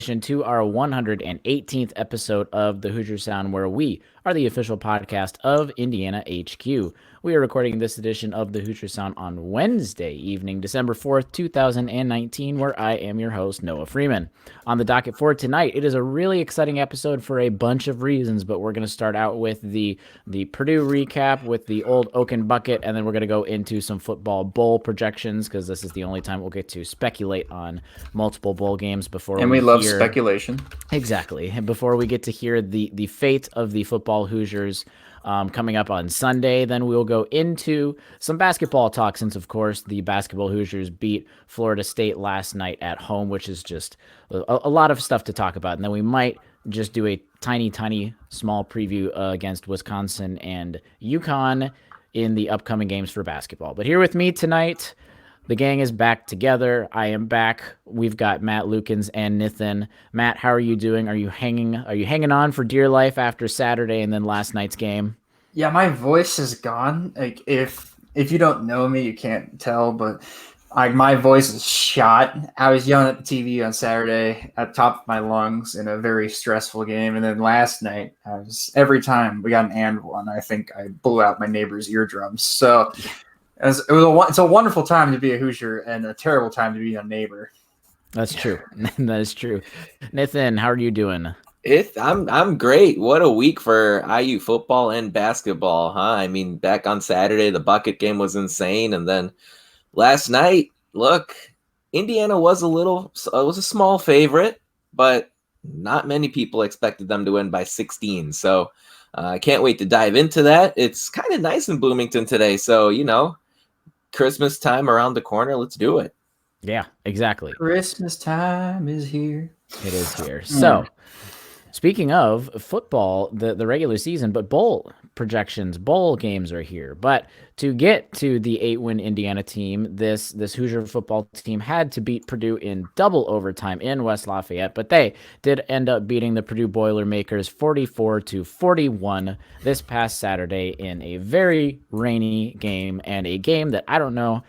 to our 118th episode of the Hoosier Sound, where we are the official podcast of Indiana HQ. We are recording this edition of the Hoosier Sound on Wednesday evening, December 4th, 2019, where I am your host, Noah Freeman. On the docket for tonight, it is a really exciting episode for a bunch of reasons, but we're going to start out with the Purdue recap with the old Oaken bucket, and then we're going to go into some football bowl projections, because this is the only time we'll get to speculate on multiple bowl games before and we love speculation. Exactly. Before we get to hear the fate of the football Hoosiers coming up on Sunday, then we'll go into some basketball talk, since, of course, the basketball Hoosiers beat Florida State last night at home, which is just a lot of stuff to talk about. And then we might just do a tiny, small preview against Wisconsin and UConn in the upcoming games for basketball. But here with me tonight, the gang is back together. I am back. We've got Matt Lukens and Nithin. Matt, how are you doing? Are you hanging on for dear life after Saturday and then last night's game? Yeah, my voice is gone. Like if you don't know me, you can't tell, but my voice is shot. I was yelling at the TV on Saturday at the top of my lungs in a very stressful game, and then last night, every time we got an and one, I think I blew out my neighbor's eardrums. So it's a wonderful time to be a Hoosier and a terrible time to be a neighbor. That's true. That is true. Nathan, how are you doing? I'm great. What a week for IU football and basketball, huh? I mean, back on Saturday, the bucket game was insane, and then last night, look, Indiana was a small favorite, but not many people expected them to win by 16. So I can't wait to dive into that. It's kind of nice in Bloomington today, so Christmas time around the corner. Let's do it. Yeah, exactly. Christmas time is here. It is here. So, speaking of football, the regular season, but bowl projections, bowl games are here. But to get to the 8-win Indiana team, this Hoosier football team had to beat Purdue in double overtime in West Lafayette, but they did end up beating the Purdue Boilermakers 44-41 this past Saturday in a very rainy game, and a game that I don't know.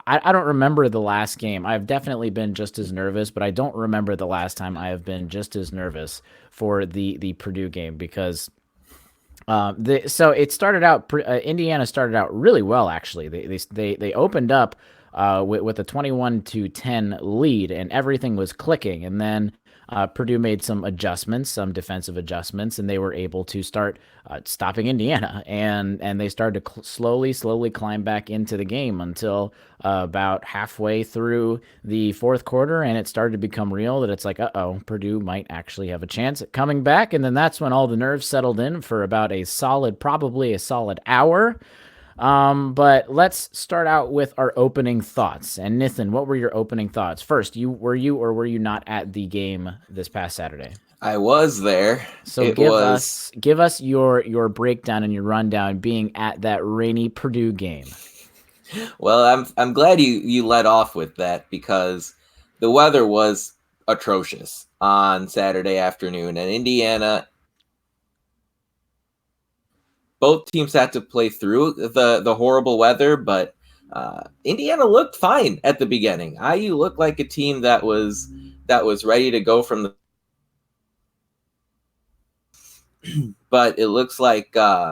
I don't remember the last game. I've definitely been just as nervous, but I don't remember the last time I have been just as nervous for the Purdue game, because so it started out. Indiana started out really well, actually. They opened up with a 21-10 lead, and everything was clicking. And then Purdue made some defensive adjustments, and they were able to start stopping Indiana, and they started to slowly climb back into the game until about halfway through the fourth quarter, and it started to become real that it's like, Purdue might actually have a chance at coming back. And then that's when all the nerves settled in for about probably a solid hour. But let's start out with our opening thoughts. And Nithin, what were your opening thoughts? First, were you not at the game this past Saturday? I was there. So give us your breakdown and your rundown being at that rainy Purdue game. Well, I'm glad you led off with that, because the weather was atrocious on Saturday afternoon, and Indiana, both teams had to play through the horrible weather, but Indiana looked fine at the beginning. IU looked like a team that was ready to go from the but it looks like am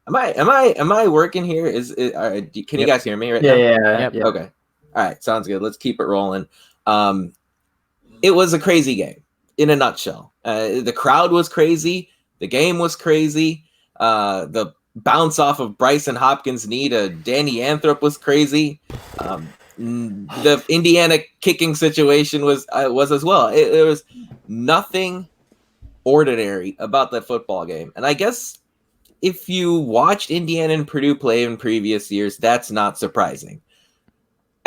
I working here? Can you guys hear me right now? Yeah. Okay. All right, sounds good. Let's keep it rolling. It was a crazy game in a nutshell. The crowd was crazy. The game was crazy. The bounce off of Bryson Hopkins' knee to Danny Anthrop was crazy. The Indiana kicking situation was as well. It was nothing ordinary about that football game. And I guess if you watched Indiana and Purdue play in previous years, that's not surprising.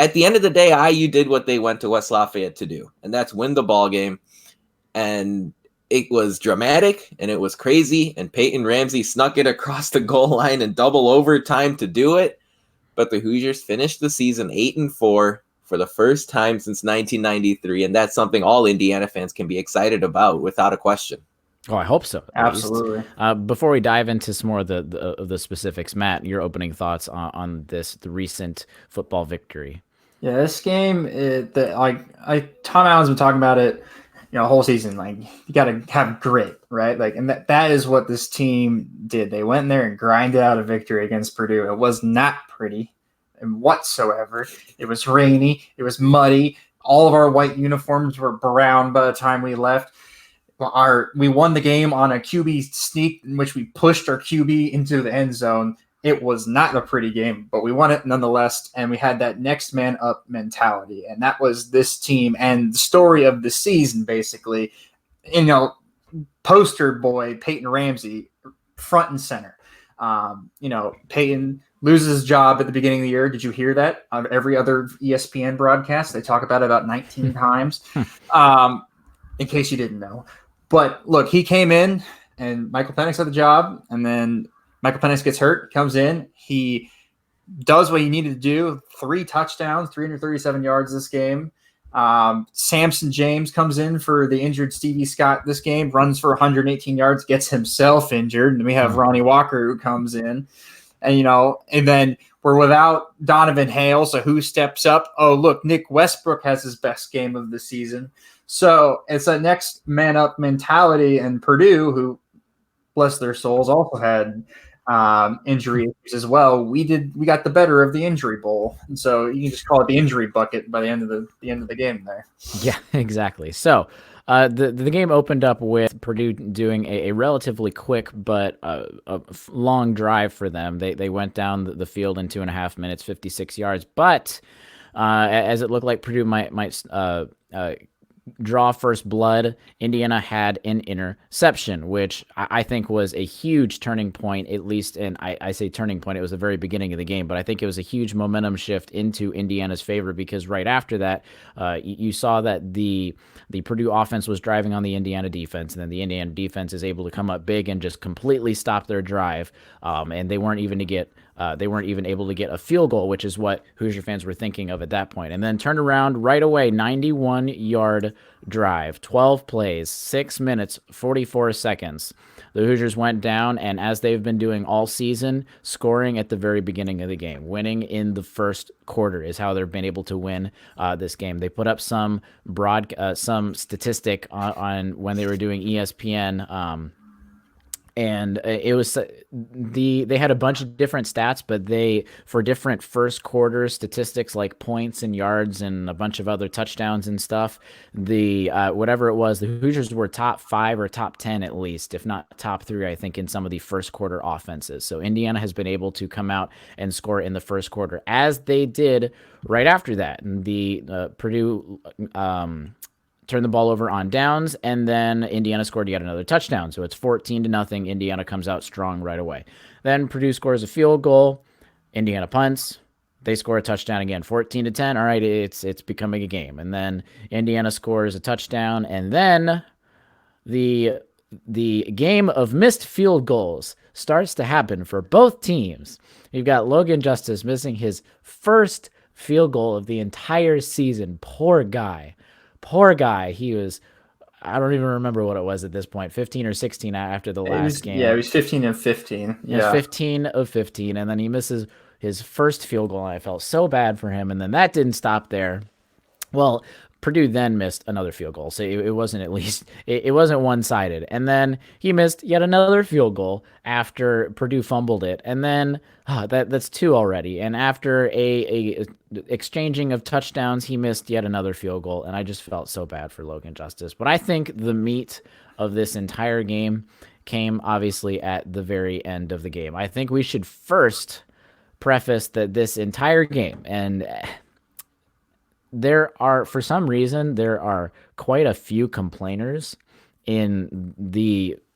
At the end of the day, IU did what they went to West Lafayette to do, and that's win the ball game. And it was dramatic, and it was crazy, and Peyton Ramsey snuck it across the goal line in double overtime to do it. But the Hoosiers finished the season 8-4 for the first time since 1993, and that's something all Indiana fans can be excited about without a question. Oh, I hope so. Absolutely. Before we dive into some more of the specifics, Matt, your opening thoughts on the recent football victory. Yeah, this game, Tom Allen's been talking about it whole season, like you got to have grit, right? Like, and that is what this team did. They went in there and grinded out a victory against Purdue. It was not pretty whatsoever. It was rainy. It was muddy. All of our white uniforms were brown by the time we left. We won the game on a QB sneak in which we pushed our QB into the end zone. It was not a pretty game, but we won it nonetheless, and we had that next man up mentality, and that was this team and the story of the season, basically. Poster boy Peyton Ramsey, front and center. Peyton loses his job at the beginning of the year. Did you hear that on every other ESPN broadcast? They talk about it about 19 times. In case you didn't know. But look, he came in, and Michael Penix had the job, and then Michael Penix gets hurt, comes in. He does what he needed to do. 3 touchdowns, 337 yards this game. Samson James comes in for the injured Stevie Scott this game, runs for 118 yards, gets himself injured. And we have Ronnie Walker who comes in. And then we're without Donovan Hale, so who steps up? Oh, look, Nick Westbrook has his best game of the season. So it's a next man up mentality, and Purdue, who, bless their souls, also had injury issues as well. We got the better of the injury bowl, and so you can just call it the injury bucket by the end of the game there. Yeah, exactly. So the game opened up with Purdue doing a relatively quick but a long drive for them. They went down the field in 2.5 minutes, 56 yards, but as it looked like Purdue might draw first blood, Indiana had an interception, which I think was a huge turning point, at least, and I say turning point, it was the very beginning of the game, but I think it was a huge momentum shift into Indiana's favor, because right after that, you saw that the Purdue offense was driving on the Indiana defense, and then the Indiana defense is able to come up big and just completely stop their drive, and they weren't even able to get a field goal, which is what Hoosier fans were thinking of at that point. And then turned around right away, 91-yard drive, 12 plays, 6 minutes, 44 seconds. The Hoosiers went down, and as they've been doing all season, scoring at the very beginning of the game. Winning in the first quarter is how they've been able to win this game. They put up some statistic on when they were doing ESPN, and it was they had a bunch of different stats, but for different first quarter statistics like points and yards and a bunch of other touchdowns and stuff, whatever it was, the Hoosiers were top 5 or top 10 at least, if not top 3, I think, in some of the first quarter offenses. So Indiana has been able to come out and score in the first quarter, as they did right after that. And the Purdue turned the ball over on downs, and then Indiana scored yet another touchdown. So it's 14-0. Indiana comes out strong right away. Then Purdue scores a field goal. Indiana punts. They score a touchdown again, 14-10. All right, it's becoming a game. And then Indiana scores a touchdown, and then the game of missed field goals starts to happen for both teams. You've got Logan Justice missing his first field goal of the entire season. Poor guy. He was, I don't even remember what it was at this point, 15 or 16 after the last game. Yeah, he was 15 of 15. Yeah, 15 of 15, and then he misses his first field goal, and I felt so bad for him, and then that didn't stop there. Well, Purdue then missed another field goal, so it wasn't it wasn't one-sided. And then he missed yet another field goal after Purdue fumbled it, and then that's 2 already. And after a exchanging of touchdowns, he missed yet another field goal, and I just felt so bad for Logan Justice. But I think the meat of this entire game came obviously at the very end of the game. I think we should first preface that this entire game, and for some reason, there are quite a few complainers in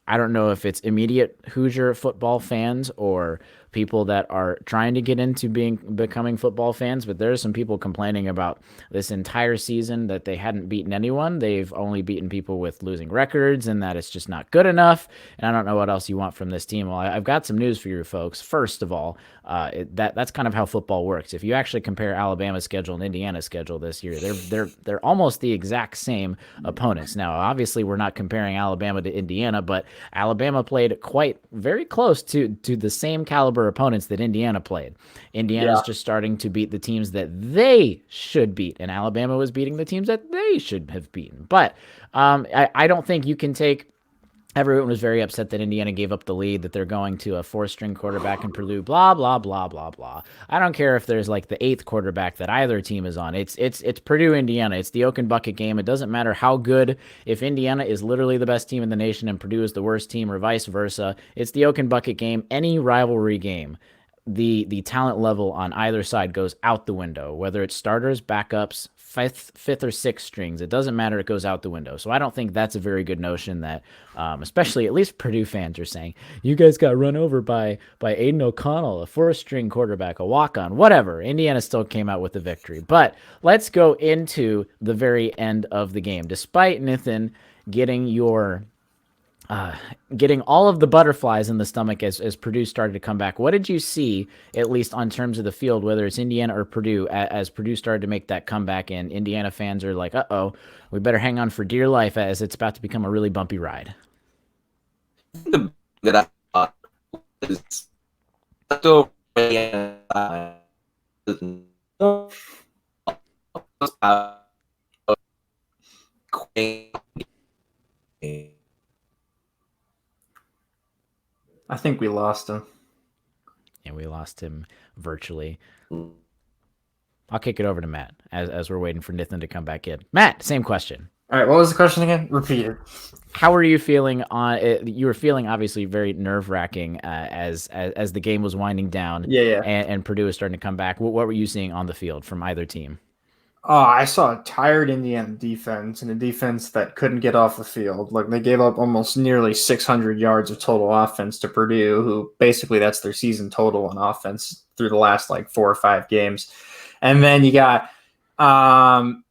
I don't know if it's immediate Hoosier football fans or people that are trying to get into becoming football fans, but there's some people complaining about this entire season that they hadn't beaten anyone. They've only beaten people with losing records, and that it's just not good enough. And I don't know what else you want from this team. Well, I've got some news for you folks. First of all, that's kind of how football works. If you actually compare Alabama's schedule and Indiana's schedule this year, they're almost the exact same opponents. Now, obviously, we're not comparing Alabama to Indiana, but Alabama played very close to the same caliber tougher opponents that Indiana played. Indiana's just starting to beat the teams that they should beat, and Alabama was beating the teams that they should have beaten. But I don't think you can take. Everyone was very upset that Indiana gave up the lead, that they're going to a 4-string quarterback in Purdue, blah, blah, blah, blah, blah. I don't care if there's like the 8th quarterback that either team is on. It's Purdue, Indiana. It's the Oak and Bucket game. It doesn't matter how good. If Indiana is literally the best team in the nation and Purdue is the worst team or vice versa, it's the Oak and Bucket game. Any rivalry game, the talent level on either side goes out the window, whether it's starters, backups, fifth or sixth strings. It doesn't matter. It goes out the window. So I don't think that's a very good notion that, especially at least Purdue fans are saying, you guys got run over by Aiden O'Connell, a 4th-string quarterback, a walk-on, whatever. Indiana still came out with the victory. But let's go into the very end of the game. Despite Nathan getting getting all of the butterflies in the stomach as Purdue started to come back. What did you see, at least on terms of the field, whether it's Indiana or Purdue, as Purdue started to make that comeback and Indiana fans are like, uh-oh, we better hang on for dear life as it's about to become a really bumpy ride? That I thought was so I think we lost him. And we lost him virtually. I'll kick it over to Matt as we're waiting for Nathan to come back in. Matt, same question. All right, what was the question again? Repeat it. How were you feeling on it? You were feeling obviously very nerve-wracking as the game was winding down. Yeah. And Purdue was starting to come back. What were you seeing on the field from either team? I saw a tired Indiana defense and a defense that couldn't get off the field. Like, they gave up almost nearly 600 yards of total offense to Purdue, who basically that's their season total on offense through the last like 4 or 5 games. And then you got an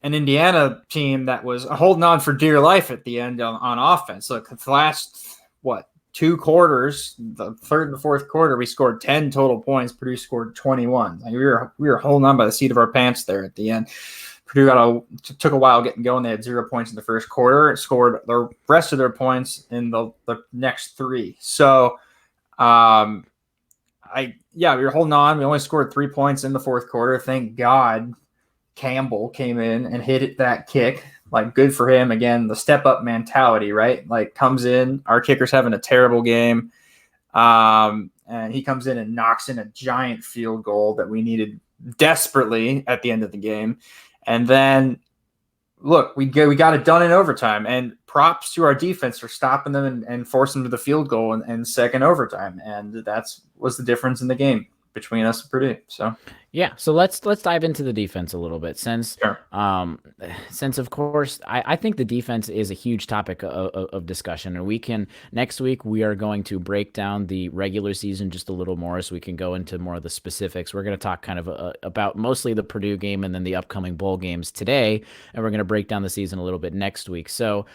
Indiana team that was holding on for dear life at the end on offense. Look, the last, 2 quarters, the third and the fourth quarter, we scored 10 total points. Purdue scored 21. Like, we were holding on by the seat of our pants there at the end. Purdue took a while getting going. They had 0 points in the first quarter. It scored the rest of their points in the next 3. So, we were holding on. We only scored 3 points in the fourth quarter. Thank God Campbell came in and hit that kick. Like, good for him. Again, the step-up mentality, right? Like, comes in. Our kicker's having a terrible game. And he comes in and knocks in a giant field goal that we needed desperately at the end of the game. And then, look, we got it done in overtime. And props to our defense for stopping them and forcing them to the field goal in second overtime. And that's was the difference in the game between us and Purdue. So yeah, so let's dive into the defense a little bit, since sure. Since of course I think the defense is a huge topic of discussion, and next week we are going to break down the regular season just a little more, so we can go into more of the specifics. We're going to talk kind of about mostly the Purdue game and then the upcoming bowl games today, and we're going to break down the season a little bit next week. So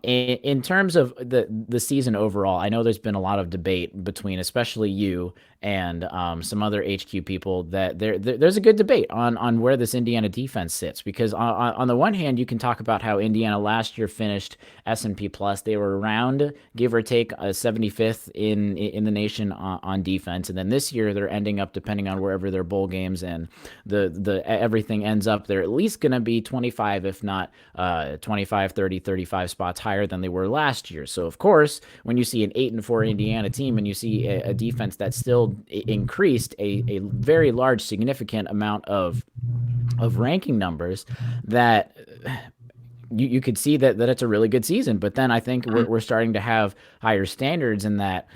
in terms of the season overall, I know there's been a lot of debate between especially you and some other HQ people that there's a good debate on where this Indiana defense sits, because on the one hand, you can talk about how Indiana last year finished S&P plus. They were around, give or take, 75th in the nation on defense, and then this year they're ending up, depending on wherever their bowl games and the everything ends up, they're at least going to be 25, if not 25, 30, 35 spots higher than they were last year. So of course, when you see an 8-4 Indiana team and you see a defense that still increased a very large, significant amount of ranking numbers, that you could see that it's a really good season. But then I think we're starting to have higher standards in that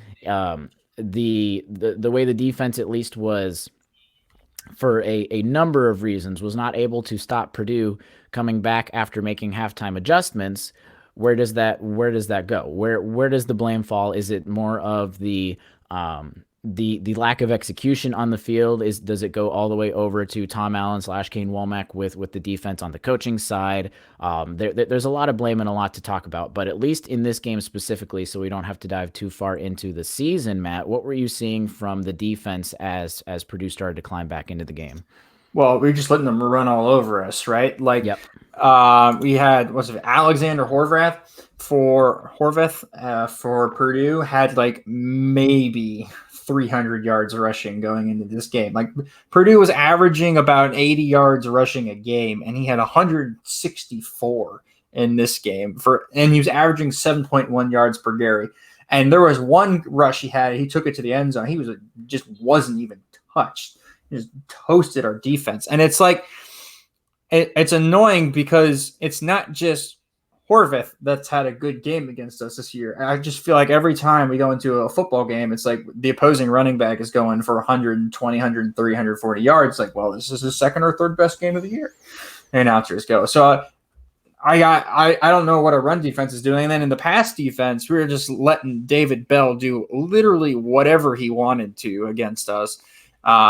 the way the defense at least was, for a number of reasons, was not able to stop Purdue coming back after making halftime adjustments. Where does that go? Where does the blame fall? Is it more of the lack of execution on the field? Does it go all the way over to Tom Allen / Kane Womack with the defense on the coaching side? There's a lot of blame and a lot to talk about, but at least in this game specifically, so we don't have to dive too far into the season, Matt, what were you seeing from the defense as Purdue started to climb back into the game? Well, we were just letting them run all over us, right? Like, yep. We had, Alexander Horvath for Purdue had like maybe 300 yards rushing going into this game. Like Purdue was averaging about 80 yards rushing a game, and he had 164 in this game and he was averaging 7.1 yards per carry. And there was one rush he took it to the end zone. He just wasn't even touched. He just toasted our defense. And it's like, it's annoying because it's not just Horvath that's had a good game against us this year. I just feel like every time we go into a football game, it's like the opposing running back is going for 120, 130, 140 yards. Like, well, this is his second or third best game of the year. The announcers go. So I don't know what our run defense is doing. And then in the pass defense, we were just letting David Bell do literally whatever he wanted to against us.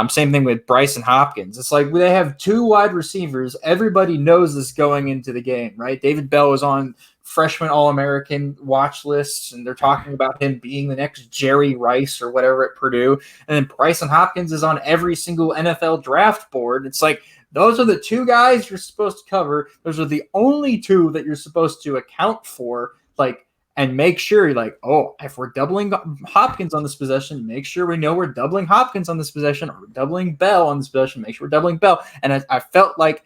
Same thing with Bryson Hopkins. It's like they have two wide receivers. Everybody knows this going into the game, right? David Bell is on freshman All-American watch lists, and they're talking about him being the next Jerry Rice or whatever at Purdue. And then Bryson Hopkins is on every single NFL draft board. It's like, those are the two guys you're supposed to cover. Those are the only two that you're supposed to account for, like, and make sure you're like, oh, if we're doubling Hopkins on this possession, make sure we know we're doubling Hopkins on this possession, or we're doubling Bell on this possession, make sure we're doubling Bell. And I felt like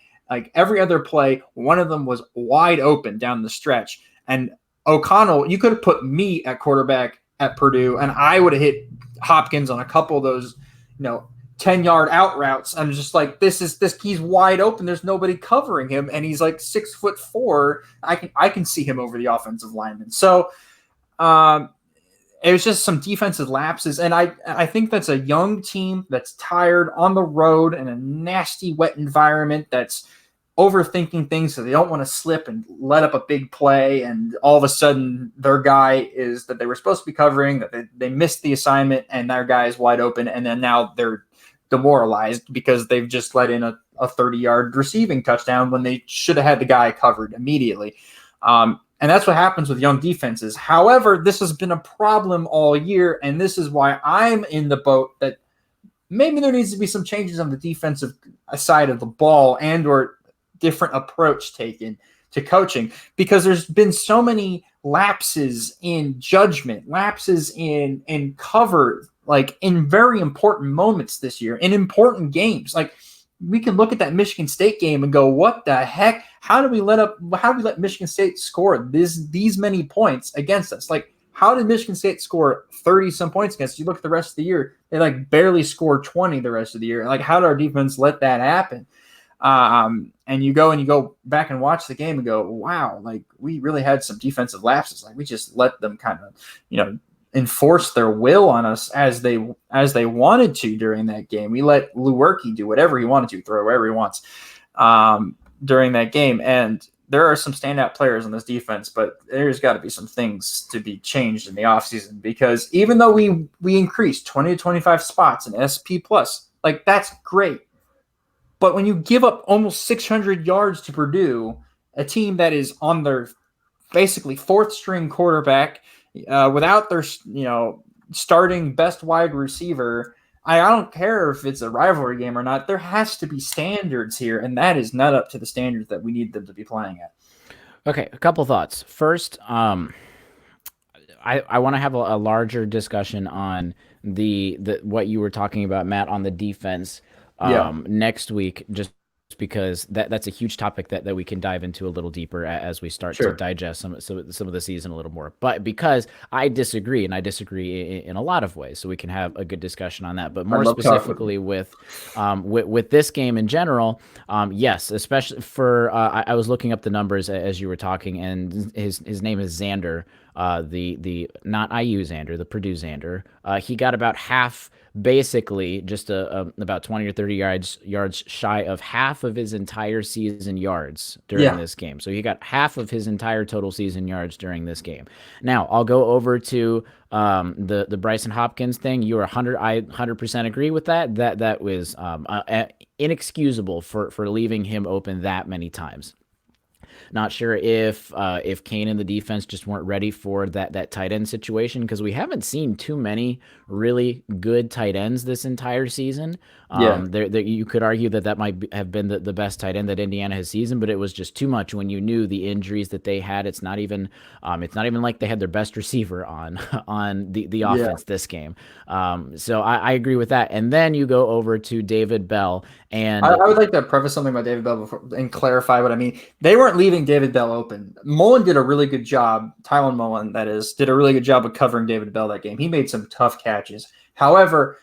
every other play, one of them was wide open down the stretch. And O'Connell, you could have put me at quarterback at Purdue, and I would have hit Hopkins on a couple of those, 10-yard out routes. I'm just like, he's wide open. There's nobody covering him, and he's like 6'4". I can see him over the offensive lineman. So it was just some defensive lapses, and I think that's a young team that's tired on the road in a nasty, wet environment that's overthinking things, so they don't want to slip and let up a big play, and all of a sudden their guy is that they were supposed to be covering, that they missed the assignment, and their guy is wide open, and then now they're demoralized because they've just let in a 30-yard receiving touchdown when they should have had the guy covered immediately. And that's what happens with young defenses. However, this has been a problem all year, and this is why I'm in the boat that maybe there needs to be some changes on the defensive side of the ball and or different approach taken to coaching, because there's been so many lapses in judgment, lapses in cover, like in very important moments this year, in important games. Like, we can look at that Michigan State game and go, what the heck? How do we let Michigan State score these many points against us? Like, how did Michigan State score 30 some points against us? You look at the rest of the year, they like barely scored 20 the rest of the year. Like, how did our defense let that happen? And you go back and watch the game and go, wow, like we really had some defensive lapses. Like, we just let them kind of, enforce their will on us as they wanted to during that game. We let Lewerke do whatever he wanted to, throw wherever he wants during that game. And there are some standout players on this defense, but there's got to be some things to be changed in the offseason, because even though we increased 20 to 25 spots in SP+, like that's great. But when you give up almost 600 yards to Purdue, a team that is on their basically fourth string quarterback, without their starting best wide receiver, I don't care if it's a rivalry game or not. There has to be standards here, and that is not up to the standards that we need them to be playing at. Okay, a couple thoughts. First, I want to have a larger discussion on the what you were talking about, Matt, on the defense next week, just because that's a huge topic that we can dive into a little deeper as we start to digest some of the season a little more. But because I disagree, and I disagree in a lot of ways, so we can have a good discussion on that. But more specifically with this game in general, yes, especially for I was looking up the numbers as you were talking, and his name is Xander, the not IU Xander, the Purdue Xander. He got about half. Basically, just about 20 or 30 yards shy of half of his entire season yards during this game. So he got half of his entire total season yards during this game. Now, I'll go over to the Bryson Hopkins thing. You are 100% agree with that. That was inexcusable for leaving him open that many times. Not sure if Kane and the defense just weren't ready for that tight end situation, because we haven't seen too many really good tight ends this entire season. Yeah. You could argue that might have been the best tight end that Indiana has seasoned, but it was just too much when you knew the injuries that they had. It's not even like they had their best receiver on on the offense this game. So I agree with that. And then you go over to David Bell, and I would like to preface something about David Bell and clarify what I mean. They weren't leaving David Bell open. Mullen did a really good job. Tylen Mullen, that is, did a really good job of covering David Bell that game. He made some tough catches. However,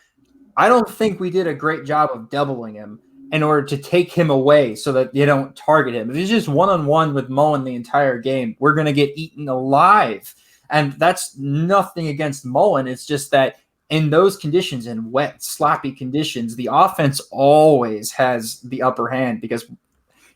I don't think we did a great job of doubling him in order to take him away so that you don't target him. If he's just one-on-one with Mullen the entire game, we're going to get eaten alive. And that's nothing against Mullen. It's just that in those conditions, in wet, sloppy conditions, the offense always has the upper hand because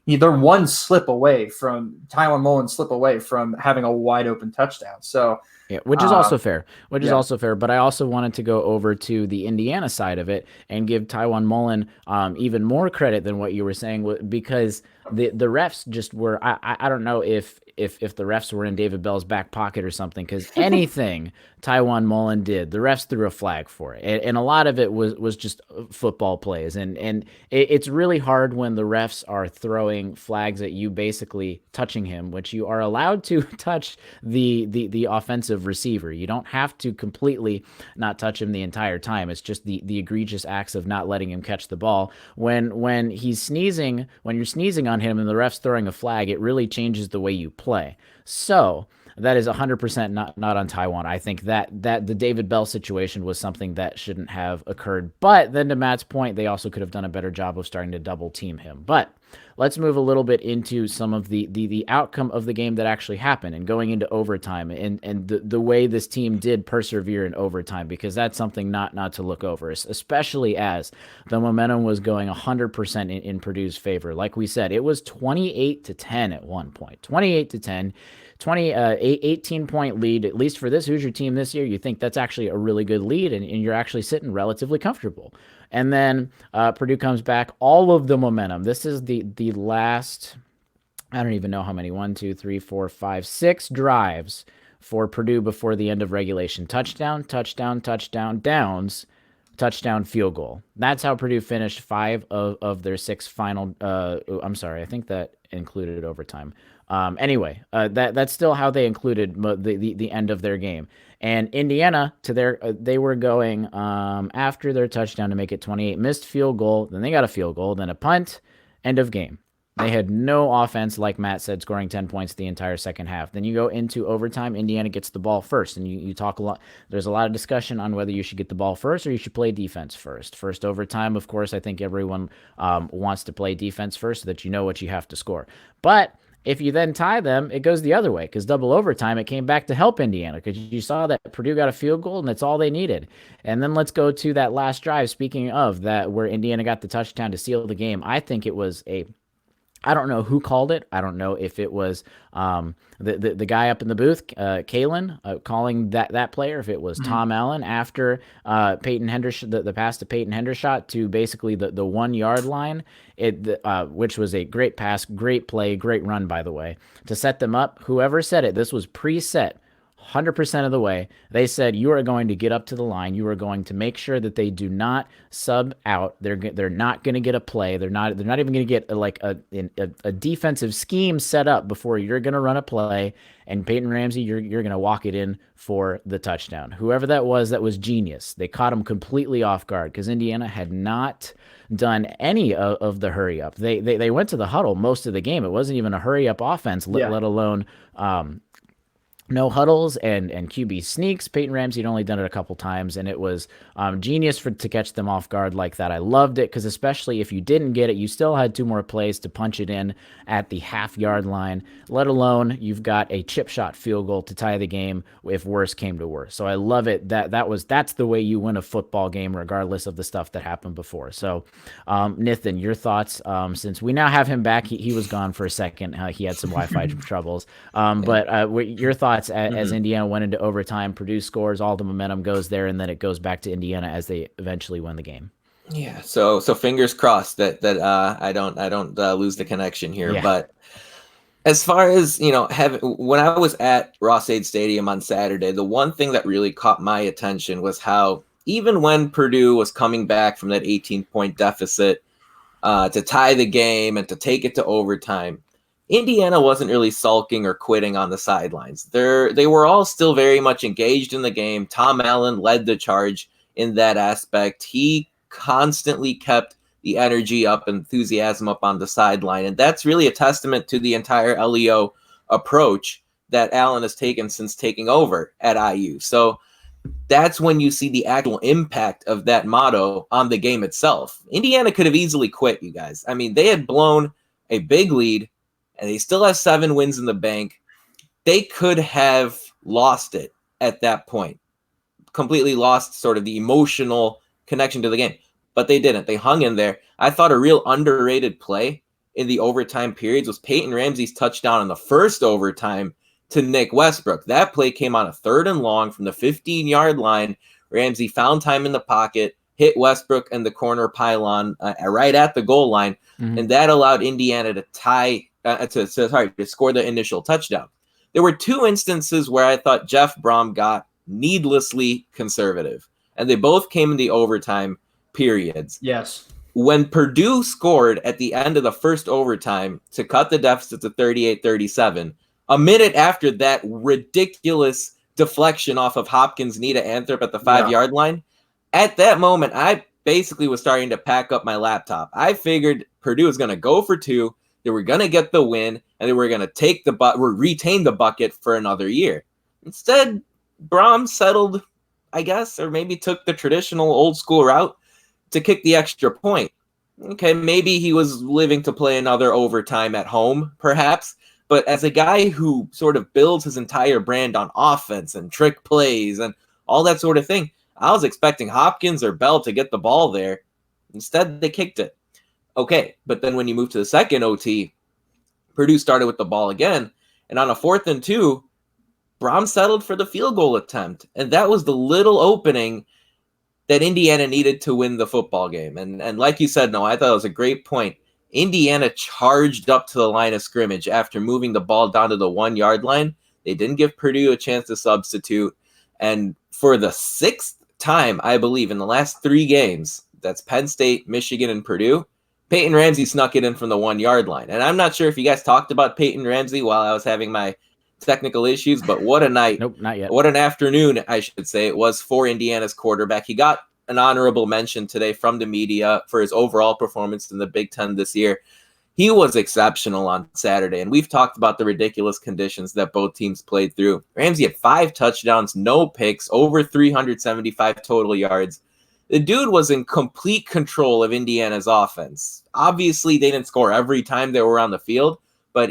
they're one slip away from Tylen Mullen slip away from having a wide open touchdown. So yeah, which is also fair. Is also fair. But I also wanted to go over to the Indiana side of it and give Tylen Mullen even more credit than what you were saying, because the refs just were. I don't know if the refs were in David Bell's back pocket or something, because anything Tylen Mullen did, the refs threw a flag for it, and a lot of it was just football plays, and it's really hard when the refs are throwing flags at you, basically touching him, which you are allowed to touch the offensive receiver. You don't have to completely not touch him the entire time. It's just the egregious acts of not letting him catch the ball. When he's sneezing, when you're sneezing on him and the ref's throwing a flag, it really changes the way you play. So that is 100% not on Taiwan. I think that the David Bell situation was something that shouldn't have occurred. But then to Matt's point, they also could have done a better job of starting to double team him. But let's move a little bit into some of the outcome of the game that actually happened and going into overtime, and the way this team did persevere in overtime, because that's something not to look over, especially as the momentum was going 100% in Purdue's favor. Like we said, it was 28-10 at one point. 28-10. 18-point lead, at least for this Hoosier team this year. You think that's actually a really good lead, and you're actually sitting relatively comfortable. And then Purdue comes back, all of the momentum. This is the last, I don't even know how many, 1, 2, 3, 4, 5, 6 drives for Purdue before the end of regulation. Touchdown, touchdown, touchdown, downs, touchdown, field goal. That's how Purdue finished 5 of their 6 final. I'm sorry, I think that included overtime. Anyway, that's still how they included the end of their game. And Indiana, they were going after their touchdown to make it 28, missed field goal, then they got a field goal, then a punt, end of game. They had no offense, like Matt said, scoring 10 points the entire second half. Then you go into overtime, Indiana gets the ball first, and you talk a lot. There's a lot of discussion on whether you should get the ball first or you should play defense first. First overtime, of course, I think everyone wants to play defense first so that you know what you have to score. But if you then tie them, it goes the other way, because double overtime, it came back to help Indiana, because you saw that Purdue got a field goal, and that's all they needed. And then let's go to that last drive, speaking of that, where Indiana got the touchdown to seal the game. I think it was I don't know who called it. I don't know if it was the guy up in the booth, Kalen, calling that player, if it was Tom Allen after Peyton Hendershot, the pass to Peyton Hendershot to basically the 1 yard line, which was a great pass, great play, great run, by the way, to set them up. Whoever said it, this was preset. 100% of the way, they said you are going to get up to the line. You are going to make sure that they do not sub out. They're not going to get a play. They're not even going to get a defensive scheme set up before you're going to run a play. And Peyton Ramsey, you're going to walk it in for the touchdown. Whoever that was genius. They caught him completely off guard, because Indiana had not done any of the hurry up. They went to the huddle most of the game. It wasn't even a hurry up offense, let alone no huddles and QB sneaks. Peyton Ramsey had only done it a couple times, and it was genius to catch them off guard like that. I loved it, because especially if you didn't get it, you still had 2 more plays to punch it in at the half-yard line, let alone you've got a chip shot field goal to tie the game if worse came to worse. So I love it. That's the way you win a football game, regardless of the stuff that happened before. So Nathan, your thoughts, since we now have him back. He was gone for a second. He had some Wi-Fi troubles. But your thoughts as Indiana went into overtime. Purdue scores, all the momentum goes there, and then it goes back to Indiana as they eventually win the game. Yeah. So fingers crossed that I don't lose the connection here. Yeah. But As far as, when I was at Ross-Ade Stadium on Saturday, the one thing that really caught my attention was how even when Purdue was coming back from that 18-point deficit to tie the game and to take it to overtime, Indiana wasn't really sulking or quitting on the sidelines. They were all still very much engaged in the game. Tom Allen led the charge in that aspect. He constantly kept the energy up, enthusiasm up on the sideline. And that's really a testament to the entire LEO approach that Allen has taken since taking over at IU. So that's when you see the actual impact of that motto on the game itself. Indiana could have easily quit, you guys. I mean, they had blown a big lead, and they still have 7 wins in the bank. They could have lost it at that point, completely lost sort of the emotional connection to the game. But they didn't. They hung in there. I thought a real underrated play in the overtime periods was Peyton Ramsey's touchdown in the first overtime to Nick Westbrook. That play came on a 3rd and long from the 15-yard line. Ramsey found time in the pocket, hit Westbrook and the corner pylon right at the goal line, and that allowed Indiana to to score the initial touchdown. There were 2 instances where I thought Jeff Brom got needlessly conservative, and they both came in the overtime periods. Yes. When Purdue scored at the end of the first overtime to cut the deficit to 38-37, a minute after that ridiculous deflection off of Hopkins' knee to Anthrop at the 5-yard line, at that moment, I basically was starting to pack up my laptop. I figured Purdue was going to go for 2, they were going to get the win, and they were going to retain the bucket for another year. Instead, Brom settled, I guess, or maybe took the traditional old school route to kick the extra point. Okay, maybe he was living to play another overtime at home, perhaps. But as a guy who sort of builds his entire brand on offense and trick plays and all that sort of thing, I was expecting Hopkins or Bell to get the ball there. Instead, they kicked it. Okay, but then when you move to the second OT, Purdue started with the ball again. And on a 4th and 2, Brom settled for the field goal attempt. And that was the little opening that Indiana needed to win the football game. And like you said, I thought it was a great point. Indiana charged up to the line of scrimmage after moving the ball down to the 1-yard line. They didn't give Purdue a chance to substitute. And for the 6th time, I believe, in the last 3 games, that's Penn State, Michigan, and Purdue, Peyton Ramsey snuck it in from the 1-yard line. And I'm not sure if you guys talked about Peyton Ramsey while I was having my technical issues, but what a night. Nope, not yet. What an afternoon, I should say, it was for Indiana's quarterback. He got an honorable mention today from the media for his overall performance in the Big Ten this year. He was exceptional on Saturday, and we've talked about the ridiculous conditions that both teams played through. Ramsey had 5 touchdowns, no picks, over 375 total yards. The dude was in complete control of Indiana's offense. Obviously, they didn't score every time they were on the field, but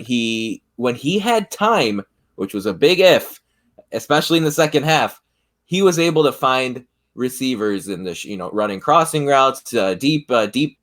when he had time, which was a big if, especially in the second half, he was able to find receivers in the running crossing routes, deep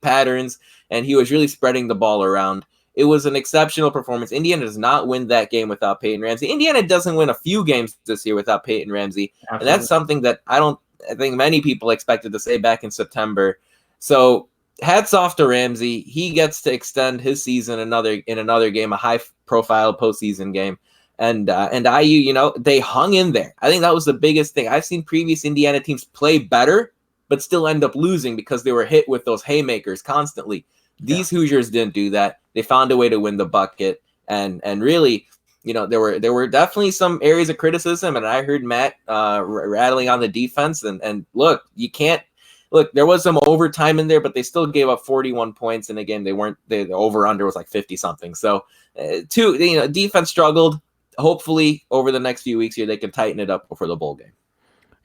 patterns, and he was really spreading the ball around. It was an exceptional performance. Indiana does not win that game without Peyton Ramsey. Indiana doesn't win a few games this year without Peyton Ramsey, and that's something that I think many people expected to say back in September. So hats off to Ramsey. He gets to extend his season in another game, a high-profile postseason game. And IU, they hung in there. I think that was the biggest thing. I've seen previous Indiana teams play better, but still end up losing because they were hit with those haymakers constantly. These Hoosiers didn't do that. They found a way to win the bucket. And really, there were definitely some areas of criticism. And I heard Matt rattling on the defense. And look, there was some overtime in there, but they still gave up 41 points. And again, the over-under was like 50-something. So, defense struggled. Hopefully over the next few weeks here, they can tighten it up before the bowl game.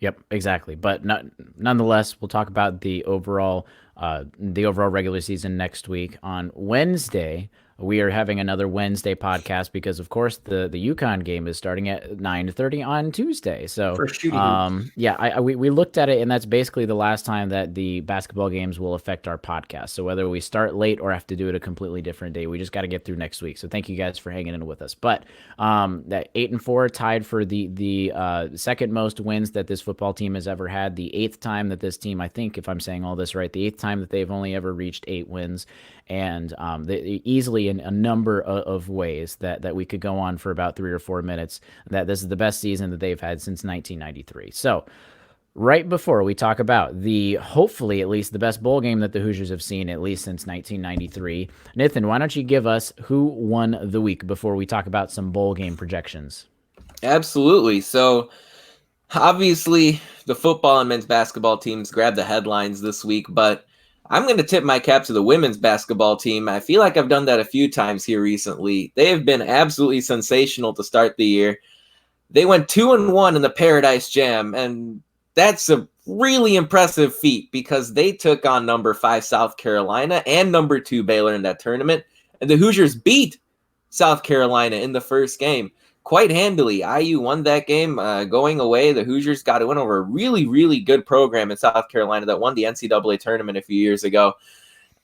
Yep, exactly. But nonetheless, we'll talk about the overall regular season next week on Wednesday. We are having another Wednesday podcast because, of course, the UConn game is starting at 9:30 on Tuesday. So, we looked at it, and that's basically the last time that the basketball games will affect our podcast. So whether we start late or have to do it a completely different day, we just got to get through next week. So thank you guys for hanging in with us. But that 8-4 tied for the second most wins that this football team has ever had. The 8th time that this team, I think, if I'm saying all this right, the 8th time that they've only ever reached 8 wins. and easily in a number of ways that we could go on for about 3 or 4 minutes, that this is the best season that they've had since 1993. So right before we talk about the hopefully at least the best bowl game that the Hoosiers have seen at least since 1993, Nathan, why don't you give us who won the week before we talk about some bowl game projections? Absolutely. So obviously the football and men's basketball teams grabbed the headlines this week, but I'm going to tip my cap to the women's basketball team. I feel like I've done that a few times here recently. They have been absolutely sensational to start the year. They went 2-1 in the Paradise Jam, and that's a really impressive feat because they took on number 5 South Carolina and number 2 Baylor in that tournament, and the Hoosiers beat South Carolina in the first game quite handily. IU won that game going away. The Hoosiers got to win over a really, really good program in South Carolina that won the NCAA tournament a few years ago.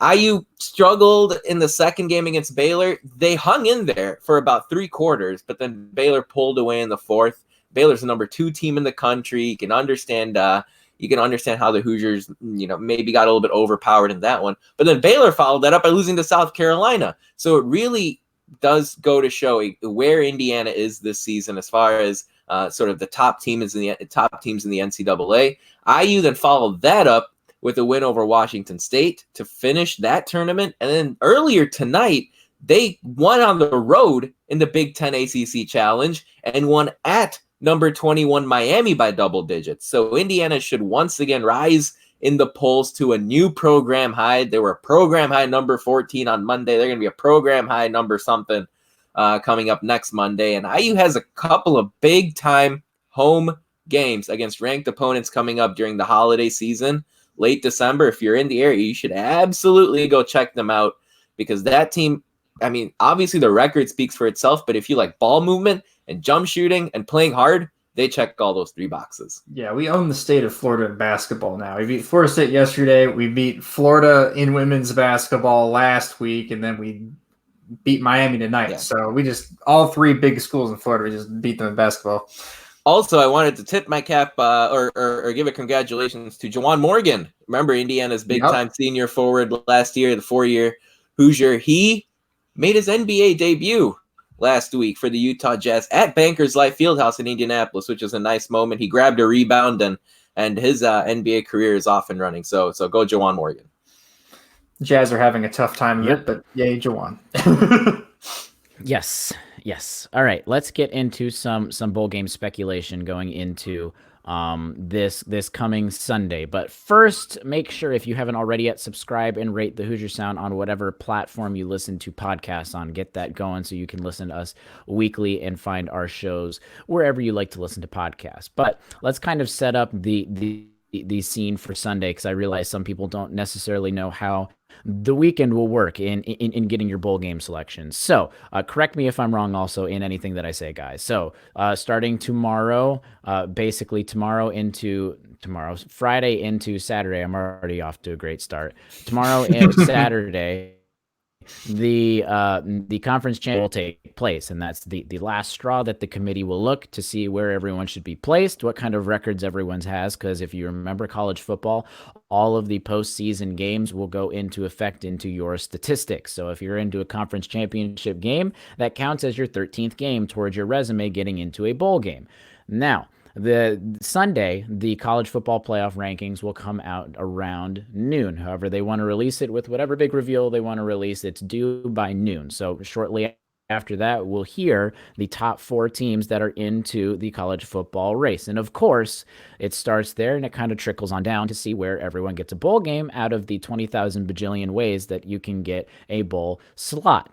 IU struggled in the second game against Baylor. They hung in there for about 3 quarters, but then Baylor pulled away in the fourth. Baylor's the number 2 team in the country. You can understand how the Hoosiers, maybe got a little bit overpowered in that one. But then Baylor followed that up by losing to South Carolina. So it really does go to show where Indiana is this season as far as sort of the top teams in the NCAA. IU then followed that up with a win over Washington State to finish that tournament. And then earlier tonight, they won on the road in the Big Ten ACC Challenge and won at number 21 Miami by double digits. So Indiana should once again rise in the polls to a new program high. They were a program high number 14 on Monday. They're going to be a program high number something coming up next Monday. And IU has a couple of big-time home games against ranked opponents coming up during the holiday season. Late December, if you're in the area, you should absolutely go check them out because that team, obviously the record speaks for itself, but if you like ball movement and jump shooting and playing hard, they check all those 3 boxes. Yeah, we own the state of Florida in basketball now. We beat Florida State yesterday. We beat Florida in women's basketball last week, and then we beat Miami tonight. Yeah. So we all 3 big schools in Florida, we just beat them in basketball. Also, I wanted to tip my cap or give a congratulations to Juwan Morgan. Remember Indiana's big-time senior forward last year, the 4-year Hoosier. He made his NBA debut last week for the Utah Jazz at Bankers Life Fieldhouse in Indianapolis, which is a nice moment. He grabbed a rebound, and his NBA career is off and running. So go Juwan Morgan. Jazz are having a tough time of it, but yay, Juwan. Yes. All right, let's get into some bowl game speculation going into this coming Sunday. But first, make sure if you haven't already yet, subscribe and rate the Hoosier Sound on whatever platform you listen to podcasts on. Get that going so you can listen to us weekly and find our shows wherever you like to listen to podcasts. But let's kind of set up the scene for Sunday, because I realize some people don't necessarily know how the weekend will work in getting your bowl game selections. So correct me if I'm wrong also in anything that I say, guys. So starting tomorrow, Friday into Saturday, I'm already off to a great start. Tomorrow and Saturday, the conference championship will take place, and that's the last straw that the committee will look to see where everyone should be placed, what kind of records everyone has, because if you remember college football, all of the postseason games will go into effect into your statistics. So if you're into a conference championship game, that counts as your 13th game towards your resume getting into a bowl game. Now, the Sunday, the college football playoff rankings will come out around noon. However, they want to release it with whatever big reveal they want to release. It's due by noon. So shortly after that, we'll hear the top 4 teams that are into the college football race. And of course, it starts there and it kind of trickles on down to see where everyone gets a bowl game out of the 20,000 bajillion ways that you can get a bowl slot.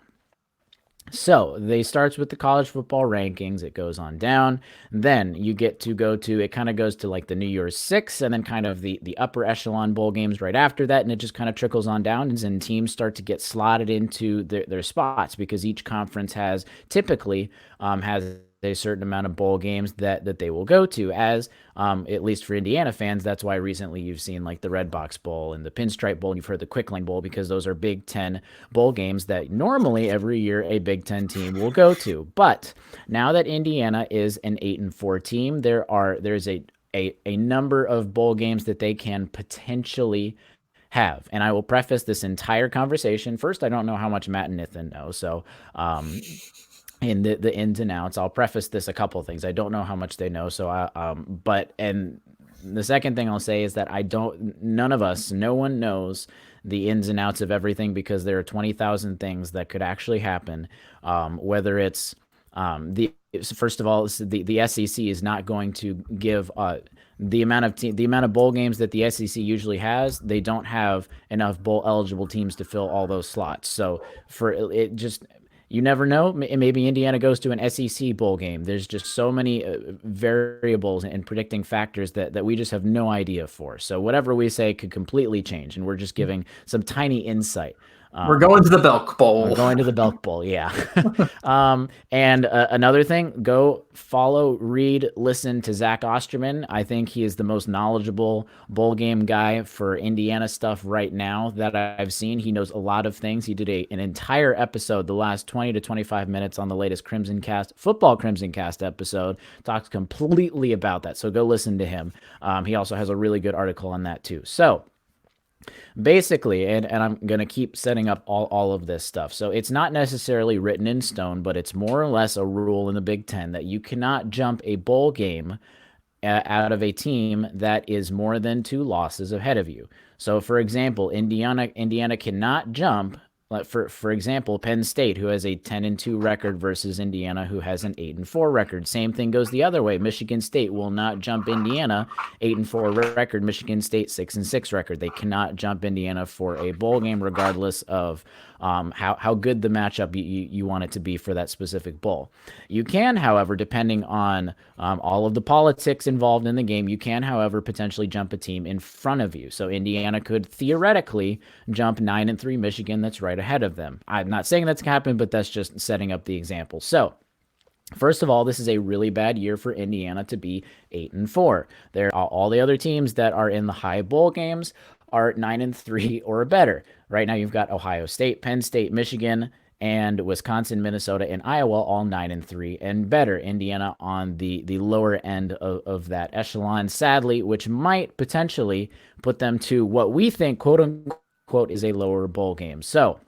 So they starts with the college football rankings. It goes on down. Then you get to go to, it kind of goes to like the New Year's Six, and then kind of the upper echelon bowl games right after that. And it just kind of trickles on down, and teams start to get slotted into their spots, because each conference has typically has a certain amount of bowl games that they will go to, as at least for Indiana fans. That's why recently you've seen like the Red Box Bowl and the Pinstripe Bowl, and you've heard the Quick Lane Bowl, because those are Big Ten bowl games that normally every year a Big Ten team will go to. But now that Indiana is an 8-4 team, there's a number of bowl games that they can potentially have. And I will preface this entire conversation. First, I don't know how much Matt and Nathan know. So, in the ins and outs, I'll preface this a couple of things. I don't know how much they know. So, and the second thing I'll say is that no one knows the ins and outs of everything, because there are 20,000 things that could actually happen. Whether it's first of all, the SEC is not going to give the amount of bowl games that the SEC usually has. They don't have enough bowl eligible teams to fill all those slots. So you never know. Maybe Indiana goes to an SEC bowl game. There's just so many variables and predicting factors that we just have no idea for. So whatever we say could completely change, and we're just giving some tiny insight. We're going to the Belk Bowl. We're going to the Belk Bowl, yeah. And another thing, go follow, read, listen to Zach Osterman. I think he is the most knowledgeable bowl game guy for Indiana stuff right now that I've seen. He knows a lot of things. He did an entire episode, the last 20 to 25 minutes on the latest football Crimson Cast episode, talks completely about that. So go listen to him. He also has a really good article on that too. So basically, and I'm going to keep setting up all of this stuff. So it's not necessarily written in stone, but it's more or less a rule in the Big Ten that you cannot jump a bowl game out of a team that is more than 2 losses ahead of you. So, for example, Indiana cannot jump. For example, Penn State, who has a 10-2 record, versus Indiana, who has an 8-4 record. Same thing goes the other way. Michigan State will not jump Indiana, 8-4 record. Michigan State, 6-6 record. They cannot jump Indiana for a bowl game, regardless of how good the matchup you want it to be for that specific bowl. You can, however, depending on all of the politics involved in the game, you can, however, potentially jump a team in front of you. So Indiana could theoretically jump 9-3 Michigan, that's right ahead of them. I'm not saying that's going to happen, but that's just setting up the example. So first of all, this is a really bad year for Indiana to be 8-4. All the other teams that are in the high bowl games are 9-3 or better. Right now, you've got Ohio State, Penn State, Michigan, and Wisconsin, Minnesota, and Iowa all 9-3 and better. Indiana on the lower end of that echelon, sadly, which might potentially put them to what we think, quote unquote, is a lower bowl game. So,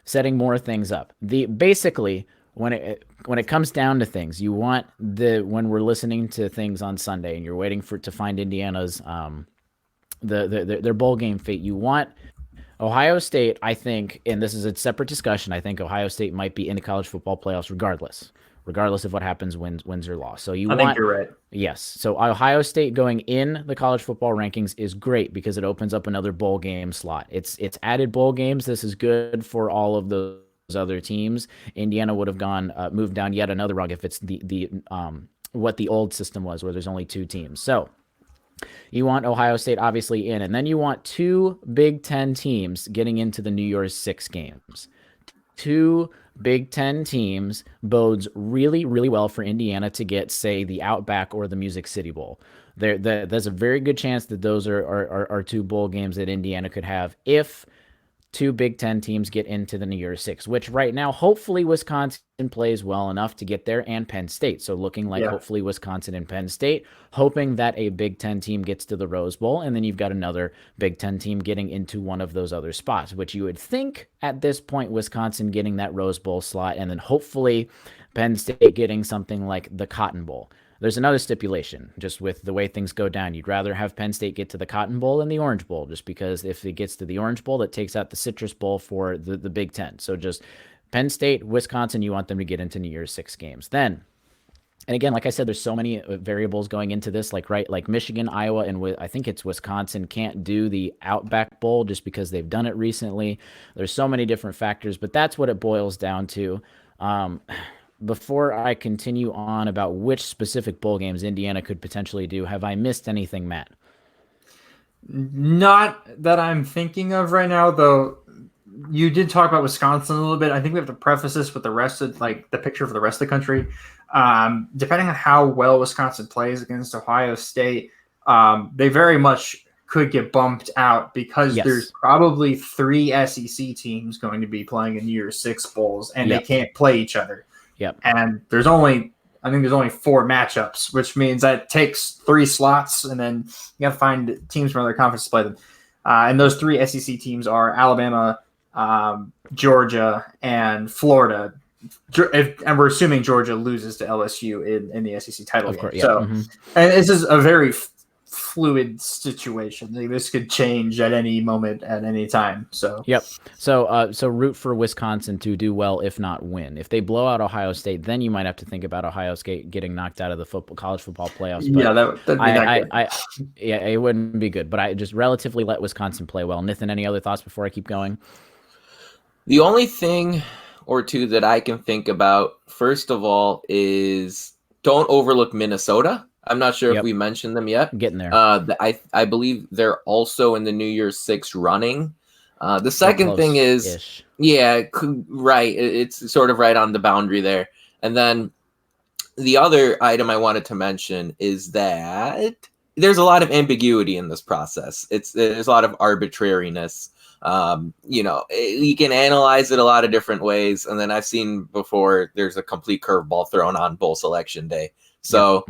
setting more things up. Basically, when it comes down to things, you want when we're listening to things on Sunday and you're waiting to find Indiana's their bowl game fate, you want Ohio State, I think, and this is a separate discussion, I think Ohio State might be in the college football playoffs regardless of what happens, wins or loss. So I think you're right. Yes. So Ohio State going in the college football rankings is great because it opens up another bowl game slot. It's added bowl games. This is good for all of those other teams. Indiana would have moved down yet another rung if it's the what the old system was, where there's only 2 teams. So you want Ohio State obviously in, and then you want 2 Big Ten teams getting into the New Year's 6 games. 2 Big Ten teams bodes really, really well for Indiana to get, say, the Outback or the Music City Bowl. There's a very good chance that those are 2 bowl games that Indiana could have if 2 Big Ten teams get into the New Year's 6, which right now, hopefully Wisconsin plays well enough to get there, and Penn State. So looking like hopefully Wisconsin and Penn State, hoping that a Big Ten team gets to the Rose Bowl, and then you've got another Big Ten team getting into one of those other spots, which you would think at this point Wisconsin getting that Rose Bowl slot, and then hopefully Penn State getting something like the Cotton Bowl. There's another stipulation, just with the way things go down. You'd rather have Penn State get to the Cotton Bowl than the Orange Bowl, just because if it gets to the Orange Bowl, that takes out the Citrus Bowl for the Big Ten. So just Penn State, Wisconsin, you want them to get into New Year's 6 games. Then, and again, like I said, there's so many variables going into this, like Michigan, Iowa, and I think it's Wisconsin can't do the Outback Bowl just because they've done it recently. There's so many different factors, but that's what it boils down to. Before I continue on about which specific bowl games Indiana could potentially do, have I missed anything, Matt? Not that I'm thinking of right now, though. You did talk about Wisconsin a little bit. I think we have to preface this with the rest of the picture for the rest of the country. Depending on how well Wisconsin plays against Ohio State, they very much could get bumped out because there's probably 3 SEC teams going to be playing in New Year's 6 bowls, and they can't play each other. Yep. And there's only 4 matchups, which means that takes 3 slots, and then you got to find teams from other conferences to play them. And those 3 SEC teams are Alabama, Georgia, and Florida. And we're assuming Georgia loses to LSU in the SEC title game. Yeah. So, and this is a very fluid situation. Like, this could change at any moment, at any time. So, So root for Wisconsin to do well, if not win. If they blow out Ohio State, then you might have to think about Ohio State getting knocked out of the college football playoffs. But yeah, that'd be not good. Yeah, it wouldn't be good. But I just relatively let Wisconsin play well. Nathan, any other thoughts before I keep going? The only thing or two that I can think about, first of all, is don't overlook Minnesota. I'm not sure if we mentioned them yet. Getting there. I believe they're also in the New Year's 6 running. The second thing is, right. It's sort of right on the boundary there. And then the other item I wanted to mention is that there's a lot of ambiguity in this process. There's a lot of arbitrariness. You can analyze it a lot of different ways. And then I've seen before there's a complete curveball thrown on bowl selection day. So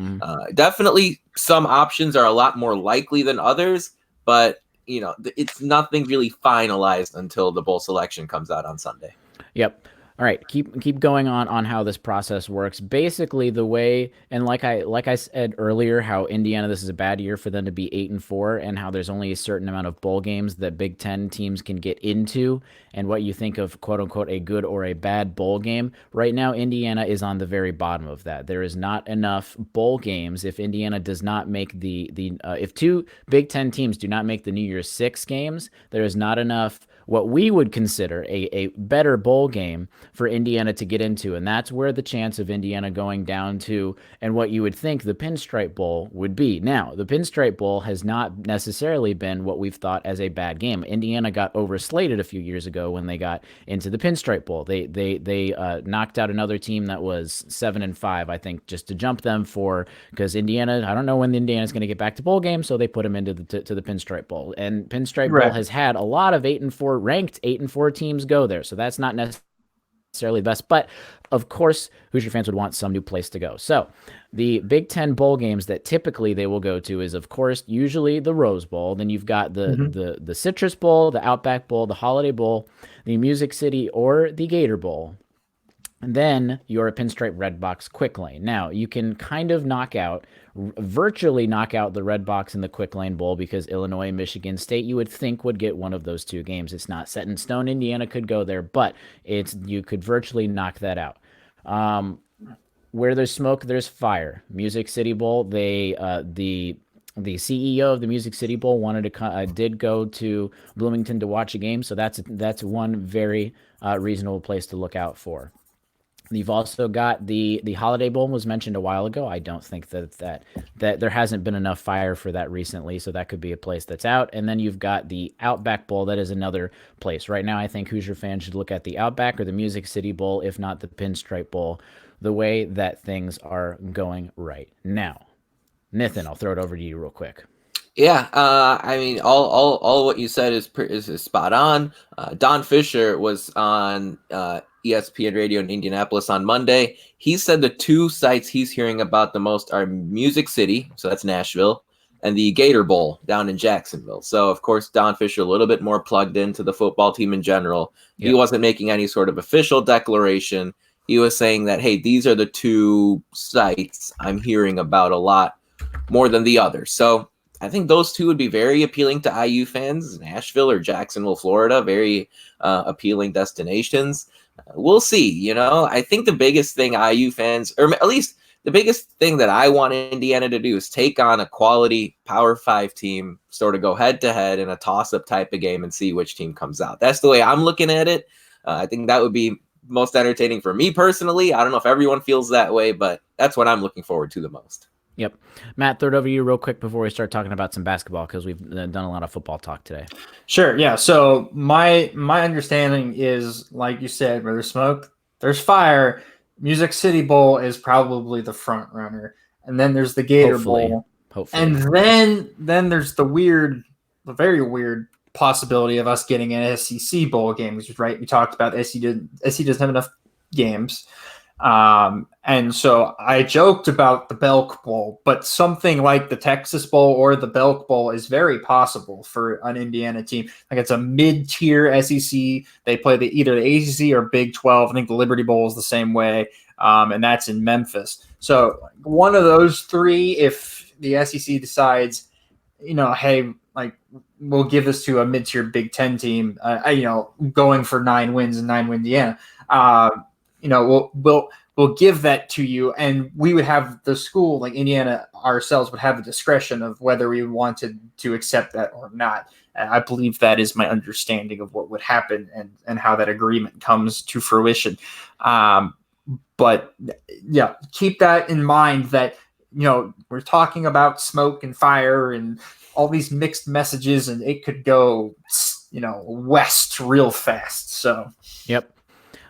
definitely some options are a lot more likely than others, but it's nothing really finalized until the bowl selection comes out on Sunday. Yep. All right, keep going on how this process works. Basically, the way, and like I said earlier, how Indiana, this is a bad year for them to be 8-4, and how there's only a certain amount of bowl games that Big Ten teams can get into, and what you think of quote unquote a good or a bad bowl game. Right now, Indiana is on the very bottom of that. There is not enough bowl games. If Indiana does not make if 2 Big Ten teams do not make the New Year's 6 games, there is not enough what we would consider a better bowl game for Indiana to get into. And that's where the chance of Indiana going down to, and what you would think the Pinstripe Bowl would be. Now, the Pinstripe Bowl has not necessarily been what we've thought as a bad game. Indiana got overslated a few years ago when they got into the Pinstripe Bowl. They knocked out another team that was 7-5, I think, just to jump them because Indiana, I don't know when Indiana's going to get back to bowl games, so they put them into to the Pinstripe Bowl. And Pinstripe Bowl has had a lot of 8-4 ranked 8-4 teams go there, so that's not necessarily the best, but of course Hoosier fans would want some new place to go. So the Big Ten bowl games that typically they will go to is, of course, usually the Rose Bowl. Then you've got the Citrus Bowl, the Outback Bowl, the Holiday Bowl, the Music City, or the Gator Bowl. And then your Pinstripe Red Box Quick Lane. Now, you can kind of virtually knock out the Red Box in the Quick Lane Bowl, because Illinois and Michigan State, you would think, would get one of those 2 games. It's not set in stone. Indiana could go there, but you could virtually knock that out. Where there's smoke, there's fire. Music City Bowl, the CEO of the Music City Bowl did go to Bloomington to watch a game, so that's one very reasonable place to look out for. You've also got the Holiday Bowl was mentioned a while ago. I don't think that there hasn't been enough fire for that recently, so that could be a place that's out. And then you've got the Outback Bowl. That is another place. Right now, I think Hoosier fans should look at the Outback or the Music City Bowl, if not the Pinstripe Bowl, the way that things are going right now. Nathan, I'll throw it over to you real quick. Yeah, I mean, all what you said is spot on. Don Fisher was on ESPN Radio in Indianapolis on Monday. He said the 2 sites he's hearing about the most are Music City, so that's Nashville, and the Gator Bowl down in Jacksonville. So, of course, Don Fisher a little bit more plugged into the football team in general. Yep. He wasn't making any sort of official declaration. He was saying that, hey, these are the 2 sites I'm hearing about a lot more than the others. So I think those 2 would be very appealing to IU fans. Nashville or Jacksonville, Florida, very appealing destinations. We'll see. I think the biggest thing IU fans, or at least the biggest thing that I want Indiana to do, is take on a quality Power 5 team, sort of go head to head in a toss-up type of game and see which team comes out. That's the way I'm looking at it. I think that would be most entertaining for me personally. I don't know if everyone feels that way, but that's what I'm looking forward to the most. Yep. Matt, throw it over to you real quick before we start talking about some basketball, because we've done a lot of football talk today. Sure. Yeah. So my understanding is, like you said, where there's smoke, there's fire. Music City Bowl is probably the front runner, and then there's the Gator Bowl. Hopefully. And then there's the very weird possibility of us getting an SEC bowl game, which is right. We talked about SEC doesn't have enough games. And so I joked about the Belk Bowl, but something like the Texas Bowl or the Belk Bowl is very possible for an Indiana team. Like it's a mid-tier SEC. They play either the ACC or Big 12. I think the Liberty Bowl is the same way, and that's in Memphis. So one of those three, if the SEC decides, hey, like we'll give this to a mid-tier Big 10 team, going for 9 wins in 9-win Indiana. We'll give that to you, and we would have the school, like Indiana ourselves, would have the discretion of whether we wanted to accept that or not. And I believe that is my understanding of what would happen and how that agreement comes to fruition. But yeah, keep that in mind that, we're talking about smoke and fire and all these mixed messages, and it could go, west real fast. So, yep.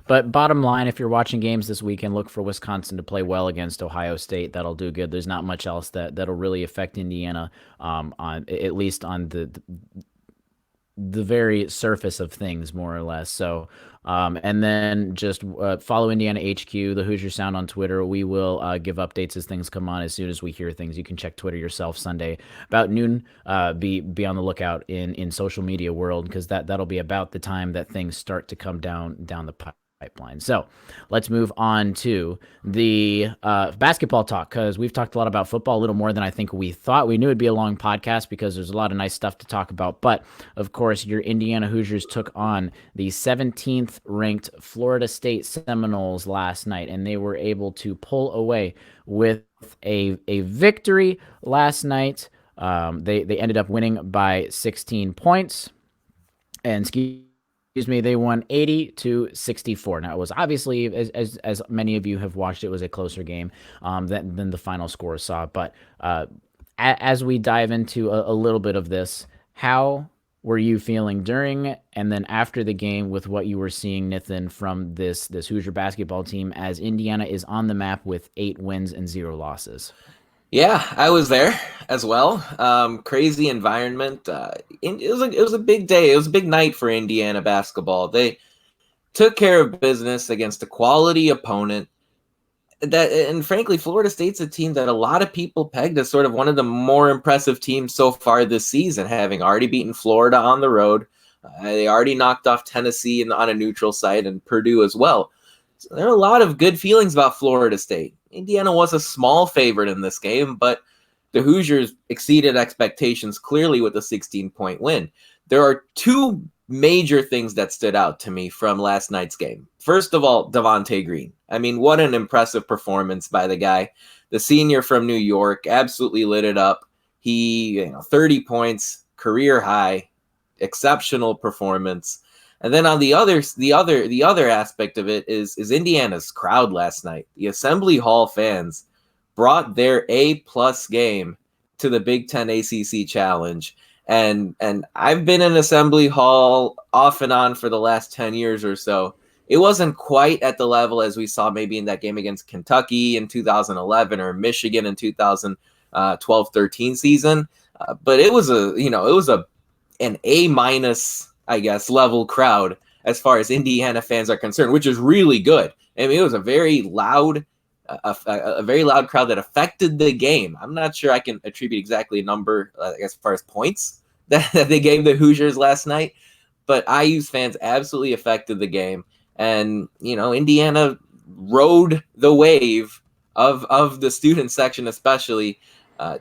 But bottom line, if you're watching games this weekend, look for Wisconsin to play well against Ohio State. That'll do good. There's not much else that'll really affect Indiana, on at least on the very surface of things, more or less. So, and then just follow Indiana HQ, the Hoosier Sound on Twitter. We will give updates as things come on. As soon as we hear things, you can check Twitter yourself Sunday about noon. Be on the lookout in social media world, because that'll be about the time that things start to come down the pipeline. So let's move on to the basketball talk, because we've talked a lot about football, a little more than I think we thought. We knew it'd be a long podcast because there's a lot of nice stuff to talk about. But of course, your Indiana Hoosiers took on the 17th ranked Florida State Seminoles last night, and they were able to pull away with a victory last night. They ended up winning by 16 points. And they won 80-64. Now, it was obviously, as many of you have watched, it was a closer game than the final score saw. But as we dive into a little bit of this, how were you feeling during and then after the game with what you were seeing, Nathan, from this Hoosier basketball team, as Indiana is on the map with 8 wins and 0 losses? Yeah, I was there as well. Crazy environment. It was a big day. It was a big night for Indiana basketball. They took care of business against a quality opponent. And frankly, Florida State's a team that a lot of people pegged as sort of one of the more impressive teams so far this season, having already beaten Florida on the road. They already knocked off Tennessee on a neutral site, and Purdue as well. So there are a lot of good feelings about Florida State. Indiana was a small favorite in this game, but the Hoosiers exceeded expectations clearly with a 16-point win. There are 2 major things that stood out to me from last night's game. First of all, Devontae Green. I mean, what an impressive performance by the guy. The senior from New York absolutely lit it up. He, 30 points, career high, exceptional performance. And then on the other aspect of it is Indiana's crowd last night. The Assembly Hall fans brought their A-plus game to the Big Ten ACC Challenge. And I've been in Assembly Hall off and on for the last 10 years or so. It wasn't quite at the level as we saw maybe in that game against Kentucky in 2011 or Michigan in 2012-13 season. But it was an A-, I guess, level crowd as far as Indiana fans are concerned, which is really good. I mean, it was a very loud crowd that affected the game. I'm not sure I can attribute exactly a number as far as points that they gave the Hoosiers last night, but IU's fans absolutely affected the game. And, Indiana rode the wave of the student section, especially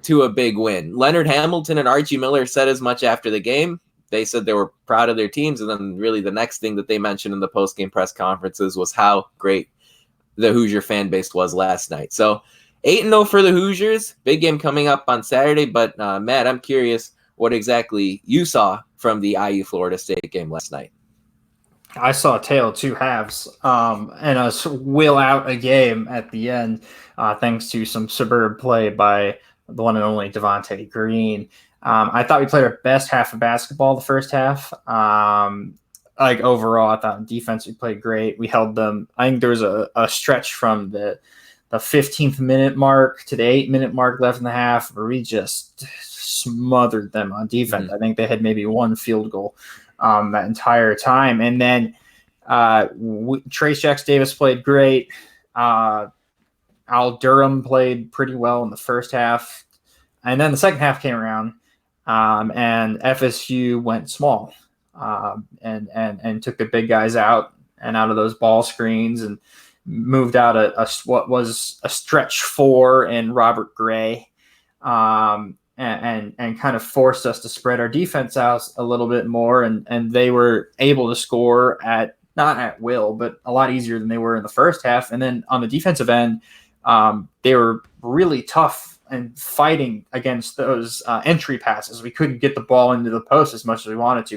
to a big win. Leonard Hamilton and Archie Miller said as much after the game. They said they were proud of their teams. And then really the next thing that they mentioned in the post-game press conferences was how great the Hoosier fan base was last night. So 8-0 for the Hoosiers. Big game coming up on Saturday. But Matt, I'm curious what exactly you saw from the IU Florida State game last night. I saw a tale of 2 halves and us will out a game at the end thanks to some superb play by the one and only Devontae Green. I thought we played our best half of basketball the first half. Overall, I thought defense we played great. We held them. I think there was a stretch from the 15th minute mark to the 8-minute mark left in the half where we just smothered them on defense. I think they had maybe 1 field goal that entire time. And then Trace Jacks Davis played great. Al Durham played pretty well in the first half, and then the second half came around, and FSU went small, and took the big guys out of those ball screens and moved out what was a stretch four in Robert Gray, and kind of forced us to spread our defense out a little bit more, and they were able to score not at will, but a lot easier than they were in the first half. And then on the defensive end, they were really tough and fighting against those entry passes. We couldn't get the ball into the post as much as we wanted to.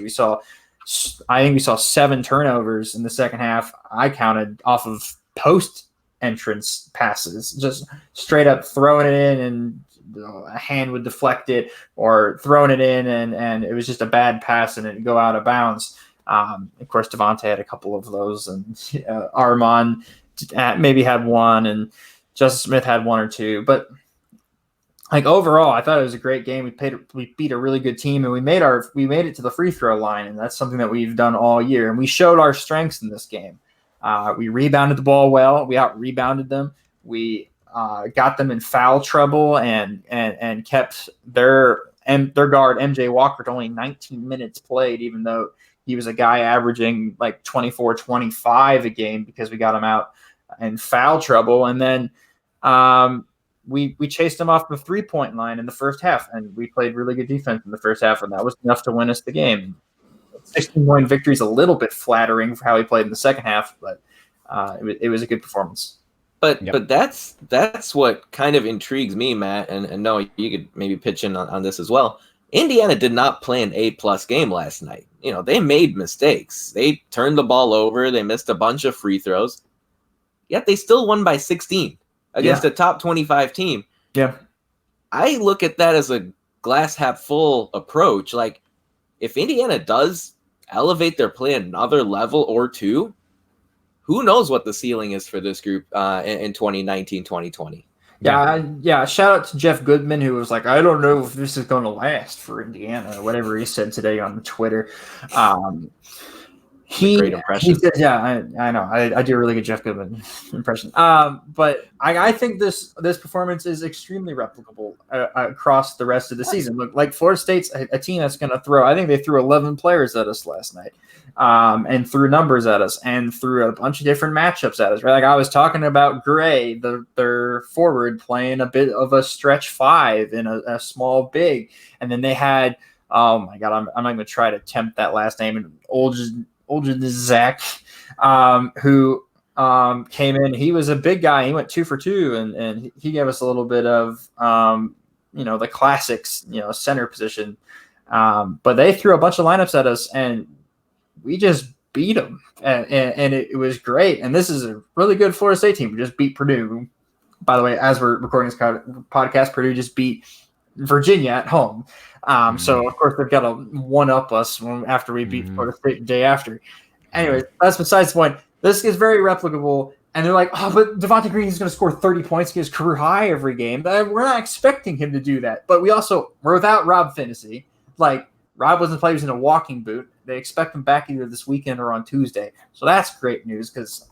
I think we saw 7 turnovers in the second half. I counted off of post entrance passes, just straight up throwing it in and a hand would deflect it, or throwing it in and it was just a bad pass and it'd go out of bounds. Of course, Devontae had a couple of those, and Armand maybe had one, and Justice Smith had 1 or 2. But like overall, I thought it was a great game. We beat a really good team, and we made it to the free throw line, and that's something that we've done all year. And we showed our strengths in this game. We rebounded the ball well. We out rebounded them. We got them in foul trouble and kept their guard MJ Walker to only 19 minutes played, even though he was a guy averaging like 24, 25 a game, because we got him out in foul trouble. And then we chased him off the 3-point line in the first half, and we played really good defense in the first half, and that was enough to win us the game. 16-point victory is a little bit flattering for how he played in the second half, but it was a good performance. But that's what kind of intrigues me, Matt, and Noah, you could maybe pitch in on this as well. Indiana did not play an A+ game last night. They made mistakes. They turned the ball over. They missed a bunch of free throws. Yet they still won by 16 against a top 25 team. Yeah. I look at that as a glass half full approach. Like, if Indiana does elevate their play another level or two, who knows what the ceiling is for this group in 2019, 2020. Yeah. Shout out to Jeff Goodman, who was like, I don't know if this is going to last for Indiana, or whatever he said today on Twitter. Great impression. I know. I do a really good Jeff Goodman impression. But I think this performance is extremely replicable across the rest of the season. Look, like Florida State's a team that's going to throw. I think they threw 11 players at us last night, and threw numbers at us, and threw a bunch of different matchups at us. Right? Like I was talking about Gray, their forward, playing a bit of a stretch 5 in a small big, and then they had. Oh my God, I'm not going to try to tempt that last name. And Zach, who came in. He was a big guy. He went 2 for 2, and he gave us a little bit of the classics, center position. But they threw a bunch of lineups at us, and we just beat them, and it was great. And this is a really good Florida State team. We just beat Purdue. By the way, as we're recording this podcast, Purdue just beat Virginia at home. So of course they've got to one-up us after we beat Florida State the day after. Anyway, that's besides the point. This is very replicable, and they're like, oh, but Devontae Green is going to score 30 points, get his career high every game. We're not expecting him to do that. But we're without Rob Finney. Like, Rob wasn't playing, he was in a walking boot. They expect him back either this weekend or on Tuesday. So that's great news, because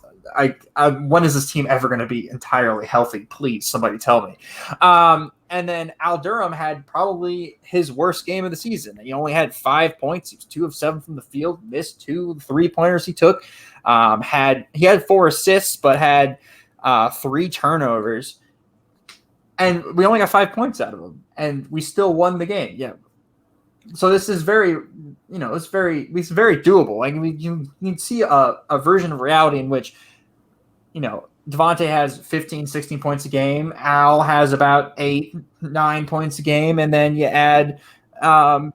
when is this team ever going to be entirely healthy? Please, somebody tell me. And then Al Durham had probably his worst game of the season. He only had 5 points. He was 2 of 7 from the field, missed 2 3-pointers he took. He had 4 assists, but had 3 turnovers. And we only got 5 points out of him, and we still won the game. Yeah. So this is very, it's very doable. Like you can see a version of reality in which, Devontae has 15, 16 points a game. Al has about 8, 9 points a game. And then you add Rob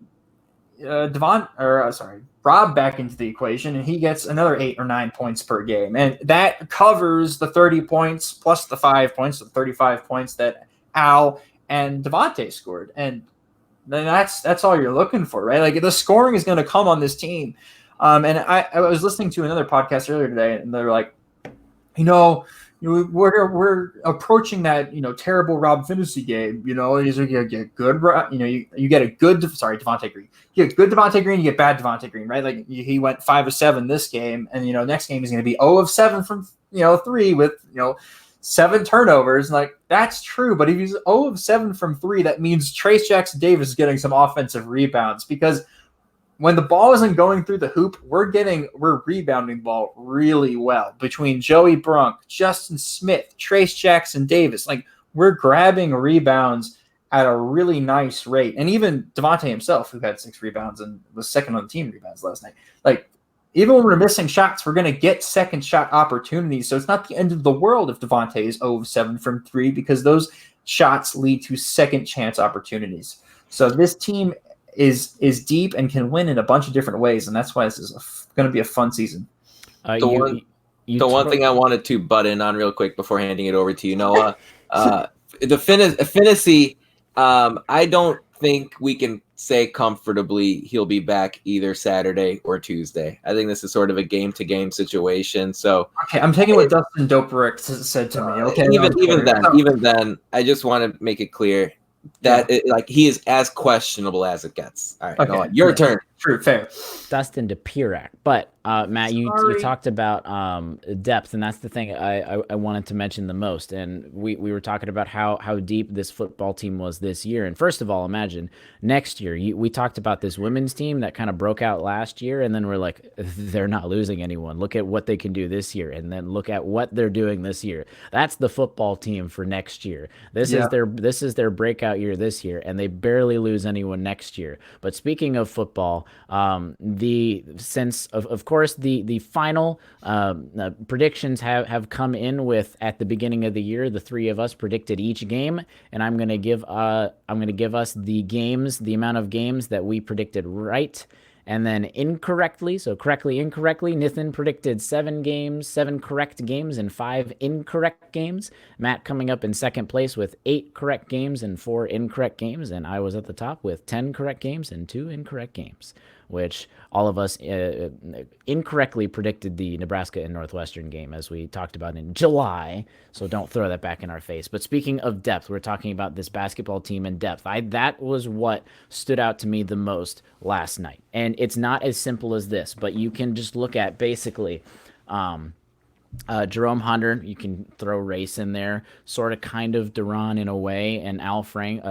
back into the equation, and he gets another 8 or 9 points per game. And that covers the 30 points plus the 5 points, the 35 points that Al and Devontae scored. And then that's all you're looking for, right? Like, the scoring is going to come on this team. And I was listening to another podcast earlier today, and they're like, we're approaching that terrible Rob Finney game. He's gonna get good. You get a good Devontae Green. You get good Devontae Green. You get bad Devontae Green. Right? Like he went 5 of 7 this game, and next game he's gonna be 0 of 7 from 3 with 7 turnovers. Like that's true, but if he's 0 of 7 from 3, that means Trace Jackson Davis is getting some offensive rebounds because when the ball isn't going through the hoop, we're rebounding the ball really well between Joey Brunk, Justin Smith, Trace Jackson Davis. Like we're grabbing rebounds at a really nice rate. And even Devontae himself, who had 6 rebounds and was second on the team rebounds last night. Like even when we're missing shots, we're going to get second shot opportunities. So it's not the end of the world if Devontae is 0 of 7 from 3 because those shots lead to second chance opportunities. So this team is deep and can win in a bunch of different ways, and that's why this is going to be a fun season. The one thing I wanted to butt in on real quick before handing it over to you, Noah, the Finney, I don't think we can say comfortably he'll be back either Saturday or Tuesday. I think this is sort of a game-to-game situation. So okay, I'm taking what Dustin Doperik said to me. Okay, even then, I just want to make it clear that he is as questionable as it gets. All right, okay. Your turn. True, fair. Dustin Doperik. But Matt, you talked about depth, and that's the thing I wanted to mention the most. And we were talking about how deep this football team was this year. And first of all, imagine next year. We talked about this women's team that kind of broke out last year, and then we're like, they're not losing anyone. Look at what they can do this year, and then look at what they're doing this year. That's the football team for next year. This is their breakout year this year, and they barely lose anyone next year. But speaking of football, of course the final predictions have come in with at the beginning of the year. The three of us predicted each game, and I'm gonna give us the amount of games that we predicted right. And then incorrectly, Nathan predicted 7 correct games and 5 incorrect games. Matt coming up in second place with 8 correct games and 4 incorrect games. And I was at the top with 10 correct games and 2 incorrect games, which all of us incorrectly predicted the Nebraska and Northwestern game, as we talked about in July. So don't throw that back in our face. But speaking of depth, we're talking about this basketball team and depth. That was what stood out to me the most last night. And it's not as simple as this, but you can just look at basically Jerome Hunter, you can throw Race in there, sort of kind of Duran in a way, and Al Franklin,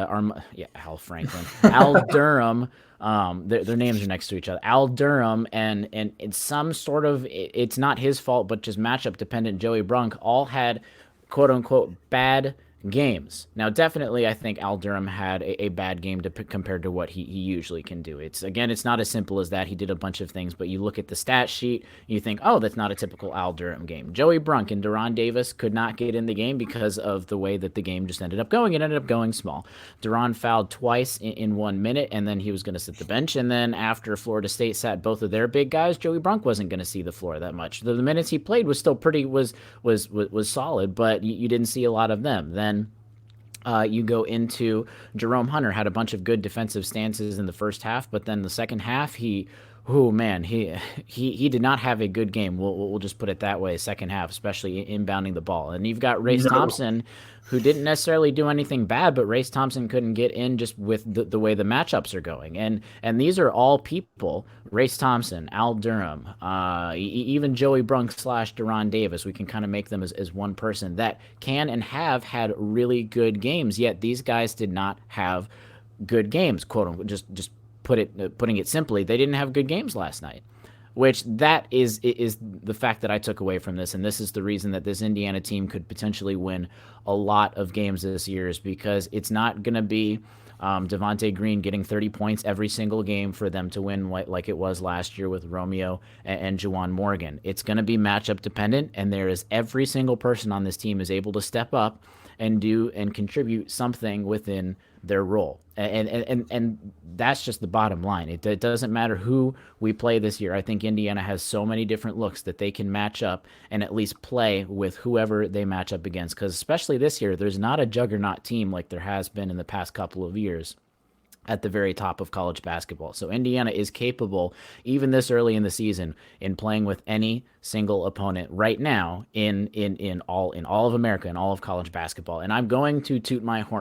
Al Durham. Their names are next to each other. Al Durham and it's some sort of, it's not his fault, but just matchup dependent. Joey Brunk all had quote unquote bad games. Now, definitely, I think Al Durham had a bad game compared to what he usually can do. It's not as simple as that. He did a bunch of things, but you look at the stat sheet, you think, oh, that's not a typical Al Durham game. Joey Brunk and Duran Davis could not get in the game because of the way that the game just ended up going. It ended up going small. Duran fouled twice in 1 minute, and then he was going to sit the bench. And then after Florida State sat both of their big guys, Joey Brunk wasn't going to see the floor that much. The minutes he played was still was solid, but you didn't see a lot of them. Then you go into Jerome Hunter, had a bunch of good defensive stances in the first half, but then the second half, he did not have a good game. We'll just put it that way. Second half, especially inbounding the ball, and you've got Race Thompson, who didn't necessarily do anything bad, but Race Thompson couldn't get in just with the way the matchups are going. And these are all people, Race Thompson, Al Durham, even Joey Brunk / Duran Davis. We can kind of make them as one person that can and have had really good games, yet these guys did not have good games, quote unquote, just putting it simply, they didn't have good games last night, which that is the fact that I took away from this. And this is the reason that this Indiana team could potentially win a lot of games this year, is because it's not going to be Devontae Green getting 30 points every single game for them to win like it was last year with Romeo and Juwan Morgan. It's going to be matchup dependent, and every single person on this team is able to step up and do and contribute something within their role. And that's just the bottom line. It doesn't matter who we play this year. I think Indiana has so many different looks that they can match up and at least play with whoever they match up against. Because especially this year, there's not a juggernaut team like there has been in the past couple of years at the very top of college basketball. So Indiana is capable, even this early in the season, in playing with any single opponent right now in all of America and all of college basketball. And I'm going to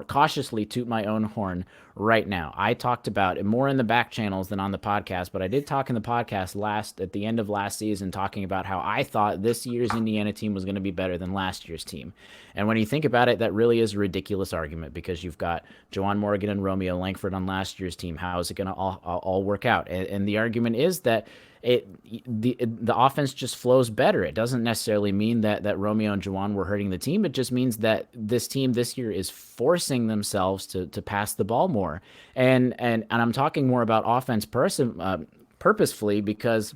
cautiously toot my own horn right now. I talked about it more in the back channels than on the podcast, but I did talk in the podcast at the end of last season, talking about how I thought this year's Indiana team was going to be better than last year's team. And when you think about it, that really is a ridiculous argument, because you've got Juwan Morgan and Romeo Langford on last year's team. How is it going to all work out? And the argument is that the offense just flows better. It doesn't necessarily mean that Romeo and Juwan were hurting the team. It just means that this team this year is forcing themselves to pass the ball more. And I'm talking more about offense purposefully, because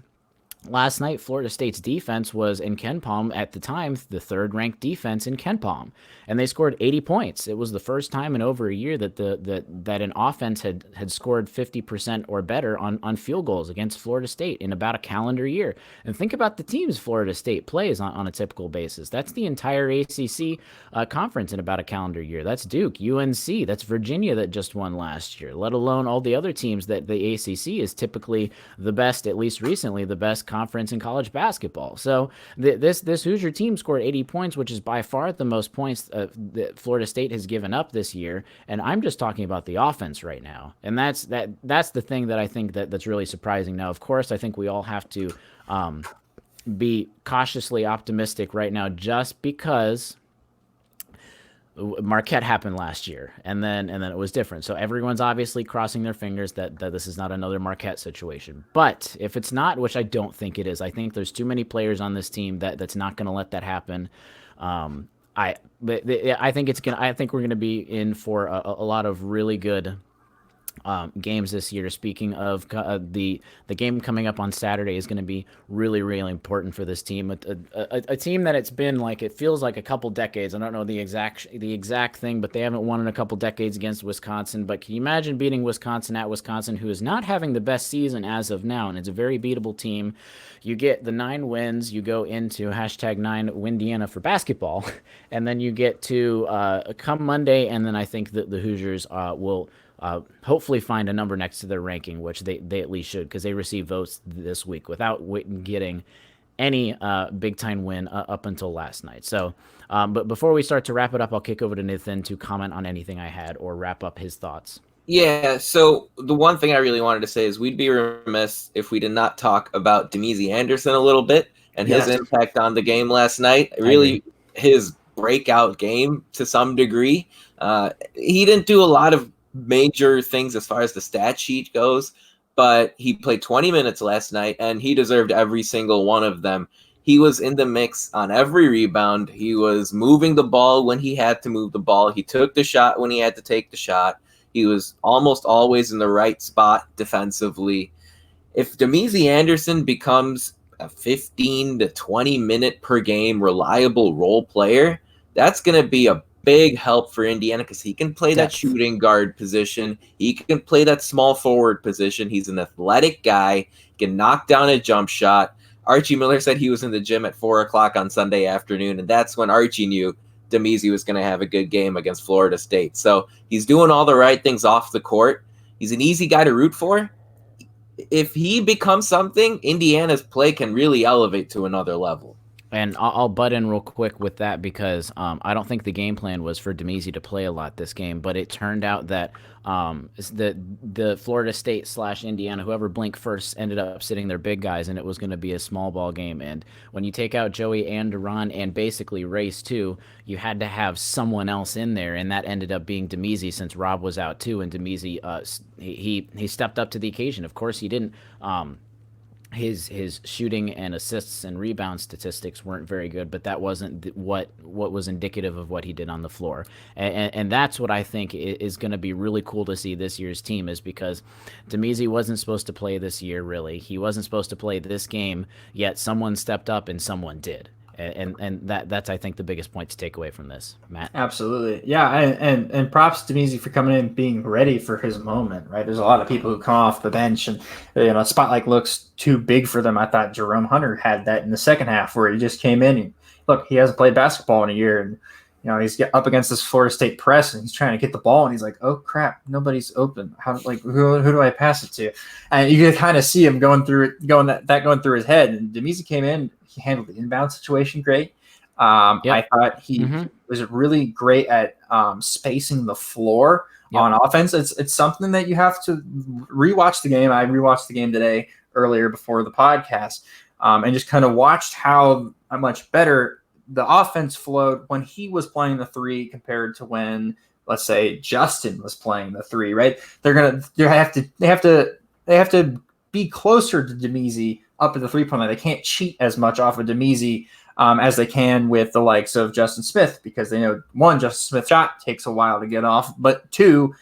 last night, Florida State's defense was in KenPom at the time the third-ranked defense in KenPom, and they scored 80 points. It was the first time in over a year that that an offense had scored 50% or better on field goals against Florida State in about a calendar year. And think about the teams Florida State plays on a typical basis. That's the entire ACC conference in about a calendar year. That's Duke, UNC, that's Virginia that just won last year, let alone all the other teams that the ACC is typically the best, at least recently, the best conference in college basketball. So this Hoosier team scored 80 points, which is by far the most points that Florida State has given up this year. And I'm just talking about the offense right now. And that's the thing that I think that's really surprising. Now, of course, I think we all have to be cautiously optimistic right now, just because Marquette happened last year, and then it was different. So everyone's obviously crossing their fingers that this is not another Marquette situation. But if it's not, which I don't think it is, I think there's too many players on this team that's not going to let that happen. I think we're going to be in for a lot of really good games this year. Speaking of the game coming up on Saturday is going to be really, really important for this team. A team that it's been like, it feels like a couple decades. I don't know the exact thing, but they haven't won in a couple decades against Wisconsin. But can you imagine beating Wisconsin at Wisconsin, who is not having the best season as of now, and it's a very beatable team? You get the 9 wins, you go into #9Windiana for basketball, and then you get to come Monday, and then I think that the Hoosiers will hopefully find a number next to their ranking, which they at least should, because they received votes this week without getting any big-time win up until last night. So, but before we start to wrap it up, I'll kick over to Nathan to comment on anything I had or wrap up his thoughts. Yeah, so the one thing I really wanted to say is we'd be remiss if we did not talk about Demezy Anderson a little bit and his impact on the game last night. Really, his breakout game to some degree. He didn't do a lot of major things as far as the stat sheet goes, but he played 20 minutes last night, and he deserved every single one of them. He was in the mix on every rebound. He was moving the ball when he had to move the ball. He took the shot when he had to take the shot. He was almost always in the right spot defensively. If Demezy Anderson becomes a 15 to 20 minute per game reliable role player, that's going to be a big help for Indiana, because he can play that shooting guard position. He can play that small forward position. He's an athletic guy, can knock down a jump shot. Archie Miller said he was in the gym at 4 o'clock on Sunday afternoon, and that's when Archie knew Demezy was going to have a good game against Florida State. So he's doing all the right things off the court. He's an easy guy to root for. If he becomes something, Indiana's play can really elevate to another level. And I'll butt in real quick with that, because I don't think the game plan was for Demezy to play a lot this game, but it turned out that the Florida State / Indiana, whoever blinked first, ended up sitting their big guys, and it was going to be a small ball game. And when you take out Joey and Duran and basically Race too, you had to have someone else in there, and that ended up being Demezy, since Rob was out too. And Demezy, he stepped up to the occasion. Of course, he didn't. His shooting and assists and rebound statistics weren't very good, but that wasn't what was indicative of what he did on the floor. And that's what I think is going to be really cool to see this year's team, is because Demezy wasn't supposed to play this year, really. He wasn't supposed to play this game, yet someone stepped up and someone did. And that's, I think, the biggest point to take away from this, Matt. Absolutely. Yeah, and props to Demezy for coming in being ready for his moment, right? There's a lot of people who come off the bench and, a spotlight looks too big for them. I thought Jerome Hunter had that in the second half, where he just came in and, look, he hasn't played basketball in a year, and he's up against this Florida State press, and he's trying to get the ball, and he's like, oh crap, nobody's open. How, who do I pass it to? And you can kind of see him going through his head. And Demezy came in, he handled the inbound situation great. I thought he was really great at spacing the floor on offense. It's something that you have to rewatch the game. I rewatched the game today earlier before the podcast, and just kind of watched how much better the offense flowed when he was playing the three compared to when, let's say, Justin was playing the three. Right? They have to be closer to Demezy up at the 3-point line. They can't cheat as much off of Demezy as they can with the likes of Justin Smith, because they know, one, Justin Smith's shot takes a while to get off, but two,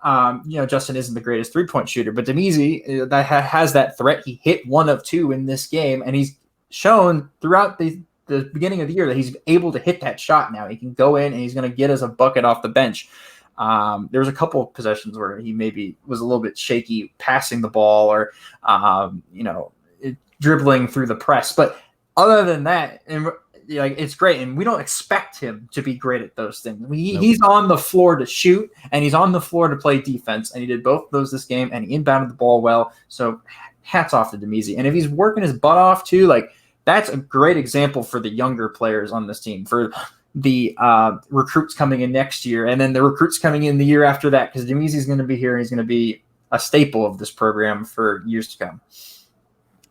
Justin isn't the greatest 3-point shooter, but Demezy that has that threat. He hit 1 of 2 in this game, and he's shown throughout the beginning of the year that he's able to hit that shot now. He can go in and he's going to get us a bucket off the bench. There was a couple of possessions where he maybe was a little bit shaky passing the ball or, dribbling through the press. But other than that, it's great. And we don't expect him to be great at those things. He's on the floor to shoot, and he's on the floor to play defense. And he did both of those this game, and he inbounded the ball well. So hats off to Demezy. And if he's working his butt off too, that's a great example for the younger players on this team, for the recruits coming in next year, and then the recruits coming in the year after that, because Demezy's going to be here and he's going to be a staple of this program for years to come.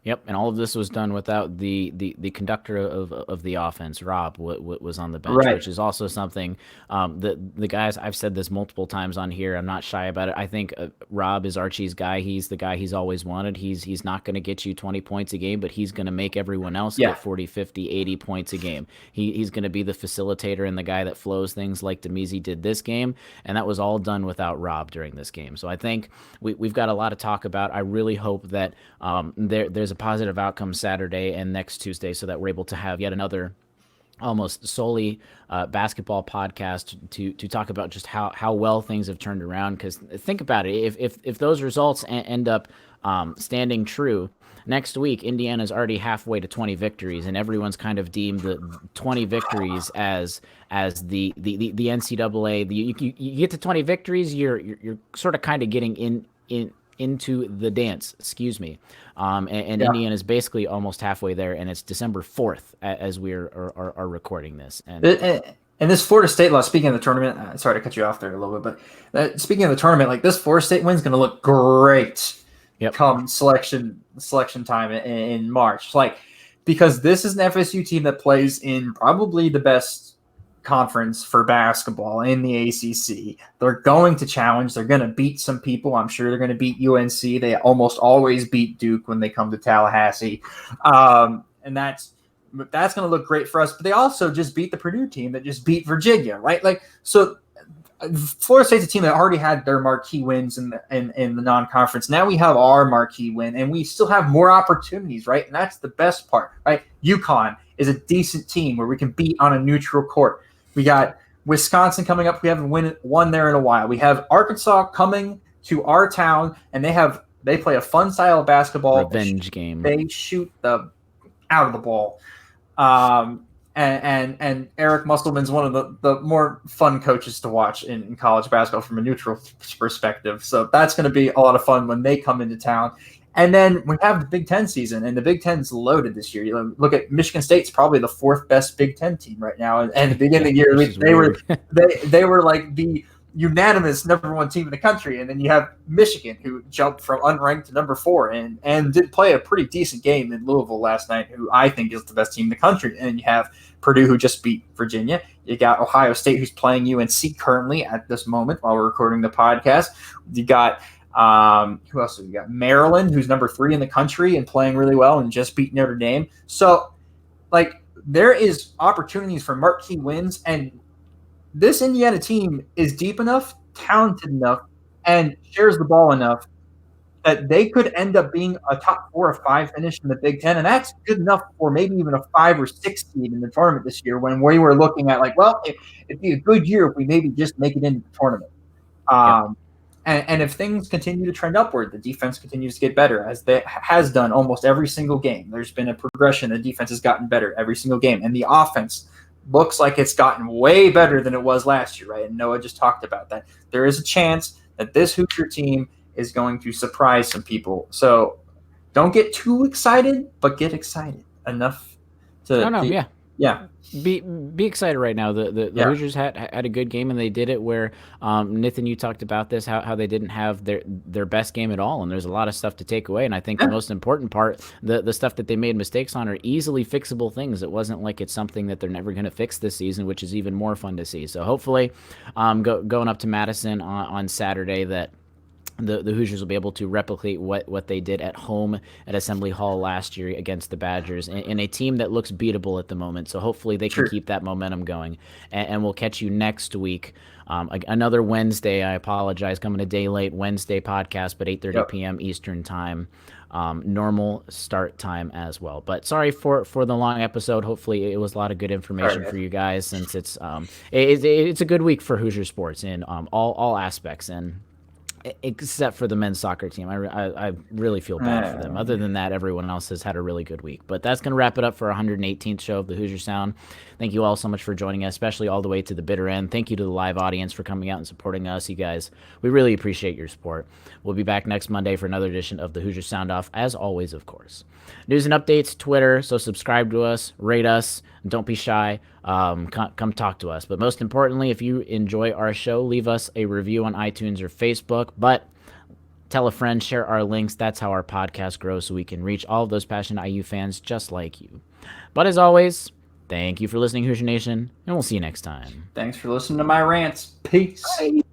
Yep, and all of this was done without the conductor of the offense, Rob, was on the bench, right, which is also something the guys, I've said this multiple times on here, I'm not shy about it. I think Rob is Archie's guy. He's the guy he's always wanted. He's not going to get you 20 points a game, but he's going to make everyone else get 40, 50, 80 points a game. He's going to be the facilitator and the guy that flows things like Demezy did this game, and that was all done without Rob during this game. So I think we've got a lot to talk about. I really hope that there's a positive outcome Saturday and next Tuesday, so that we're able to have yet another almost solely basketball podcast to talk about just how well things have turned around. Because think about it, if those results end up standing true, next week Indiana's already halfway to 20 victories, and everyone's kind of deemed the 20 victories as the NCAA. You get to 20 victories, you're sort of kind of getting into the dance, and Indiana is basically almost halfway there, and it's December 4th as we are recording this. And this Florida State loss, speaking of the tournament, sorry to cut you off there a little bit, but speaking of the tournament, this Florida State win is going to look great come selection time in March, because this is an FSU team that plays in probably the best conference for basketball in the ACC. They're going to challenge. They're going to beat some people. I'm sure they're going to beat UNC. They almost always beat Duke when they come to Tallahassee. And that's going to look great for us. But they also just beat the Purdue team that just beat Virginia, right? So Florida State's a team that already had their marquee wins in the non-conference. Now we have our marquee win, and we still have more opportunities, right? And that's the best part, right? UConn is a decent team where we can beat on a neutral court. We got Wisconsin coming up. We haven't won there in a while. We have Arkansas coming to our town, and they play a fun style of basketball. Revenge game. They shoot the out of the ball. And Eric Musselman's one of the more fun coaches to watch in college basketball from a neutral perspective. So that's going to be a lot of fun when they come into town. And then we have the Big Ten season, and the Big Ten's loaded this year. You look at Michigan State's probably the 4th best Big Ten team right now. And at the beginning of the year, they were like the unanimous number 1 team in the country. And then you have Michigan, who jumped from unranked to number 4 and did play a pretty decent game in Louisville last night, who I think is the best team in the country. And you have Purdue, who just beat Virginia. You got Ohio State, who's playing UNC currently at this moment while we're recording the podcast. You got who else have we got? Maryland, who's number 3 in the country and playing really well and just beat Notre Dame. So, there is opportunities for marquee wins, and this Indiana team is deep enough, talented enough, and shares the ball enough that they could end up being a top 4 or 5 finish in the Big Ten, and that's good enough for maybe even a 5 or 6 seed in the tournament this year, when we were looking at it'd be a good year if we maybe just make it into the tournament. And if things continue to trend upward, the defense continues to get better, as it has done almost every single game. There's been a progression. The defense has gotten better every single game. And the offense looks like it's gotten way better than it was last year, right? And Noah just talked about that. There is a chance that this Hoosier team is going to surprise some people. So don't get too excited, but get excited enough Oh no, yeah. Yeah. Be excited right now. The Hoosiers had a good game, and they did it where Nathan, you talked about this, how they didn't have their best game at all, and there's a lot of stuff to take away. And I think the most important part, the stuff that they made mistakes on, are easily fixable things. It wasn't like it's something that they're never going to fix this season, which is even more fun to see. So hopefully, going up to Madison on Saturday, that the Hoosiers will be able to replicate what they did at home at Assembly Hall last year against the Badgers in a team that looks beatable at the moment. So hopefully they can keep that momentum going. And we'll catch you next week. Another Wednesday, I apologize, coming a day late, Wednesday podcast, but 8:30 p.m. Eastern time. Normal start time as well. But sorry for the long episode. Hopefully it was a lot of good information for you guys, since it's a good week for Hoosier sports in all aspects, and except for the men's soccer team. I really feel bad for them. Other than that, everyone else has had a really good week. But that's going to wrap it up for our 118th show of the Hoosier Sound. Thank you all so much for joining us, especially all the way to the bitter end. Thank you to the live audience for coming out and supporting us. You guys, we really appreciate your support. We'll be back next Monday for another edition of the Hoosier Sound Off, as always, of course. News and updates, Twitter, so subscribe to us, rate us, don't be shy. Come talk to us. But most importantly, if you enjoy our show, leave us a review on iTunes or Facebook. But tell a friend, share our links. That's how our podcast grows, so we can reach all of those passionate IU fans just like you. But as always, thank you for listening, Hoosier Nation, and we'll see you next time. Thanks for listening to my rants. Peace. Bye.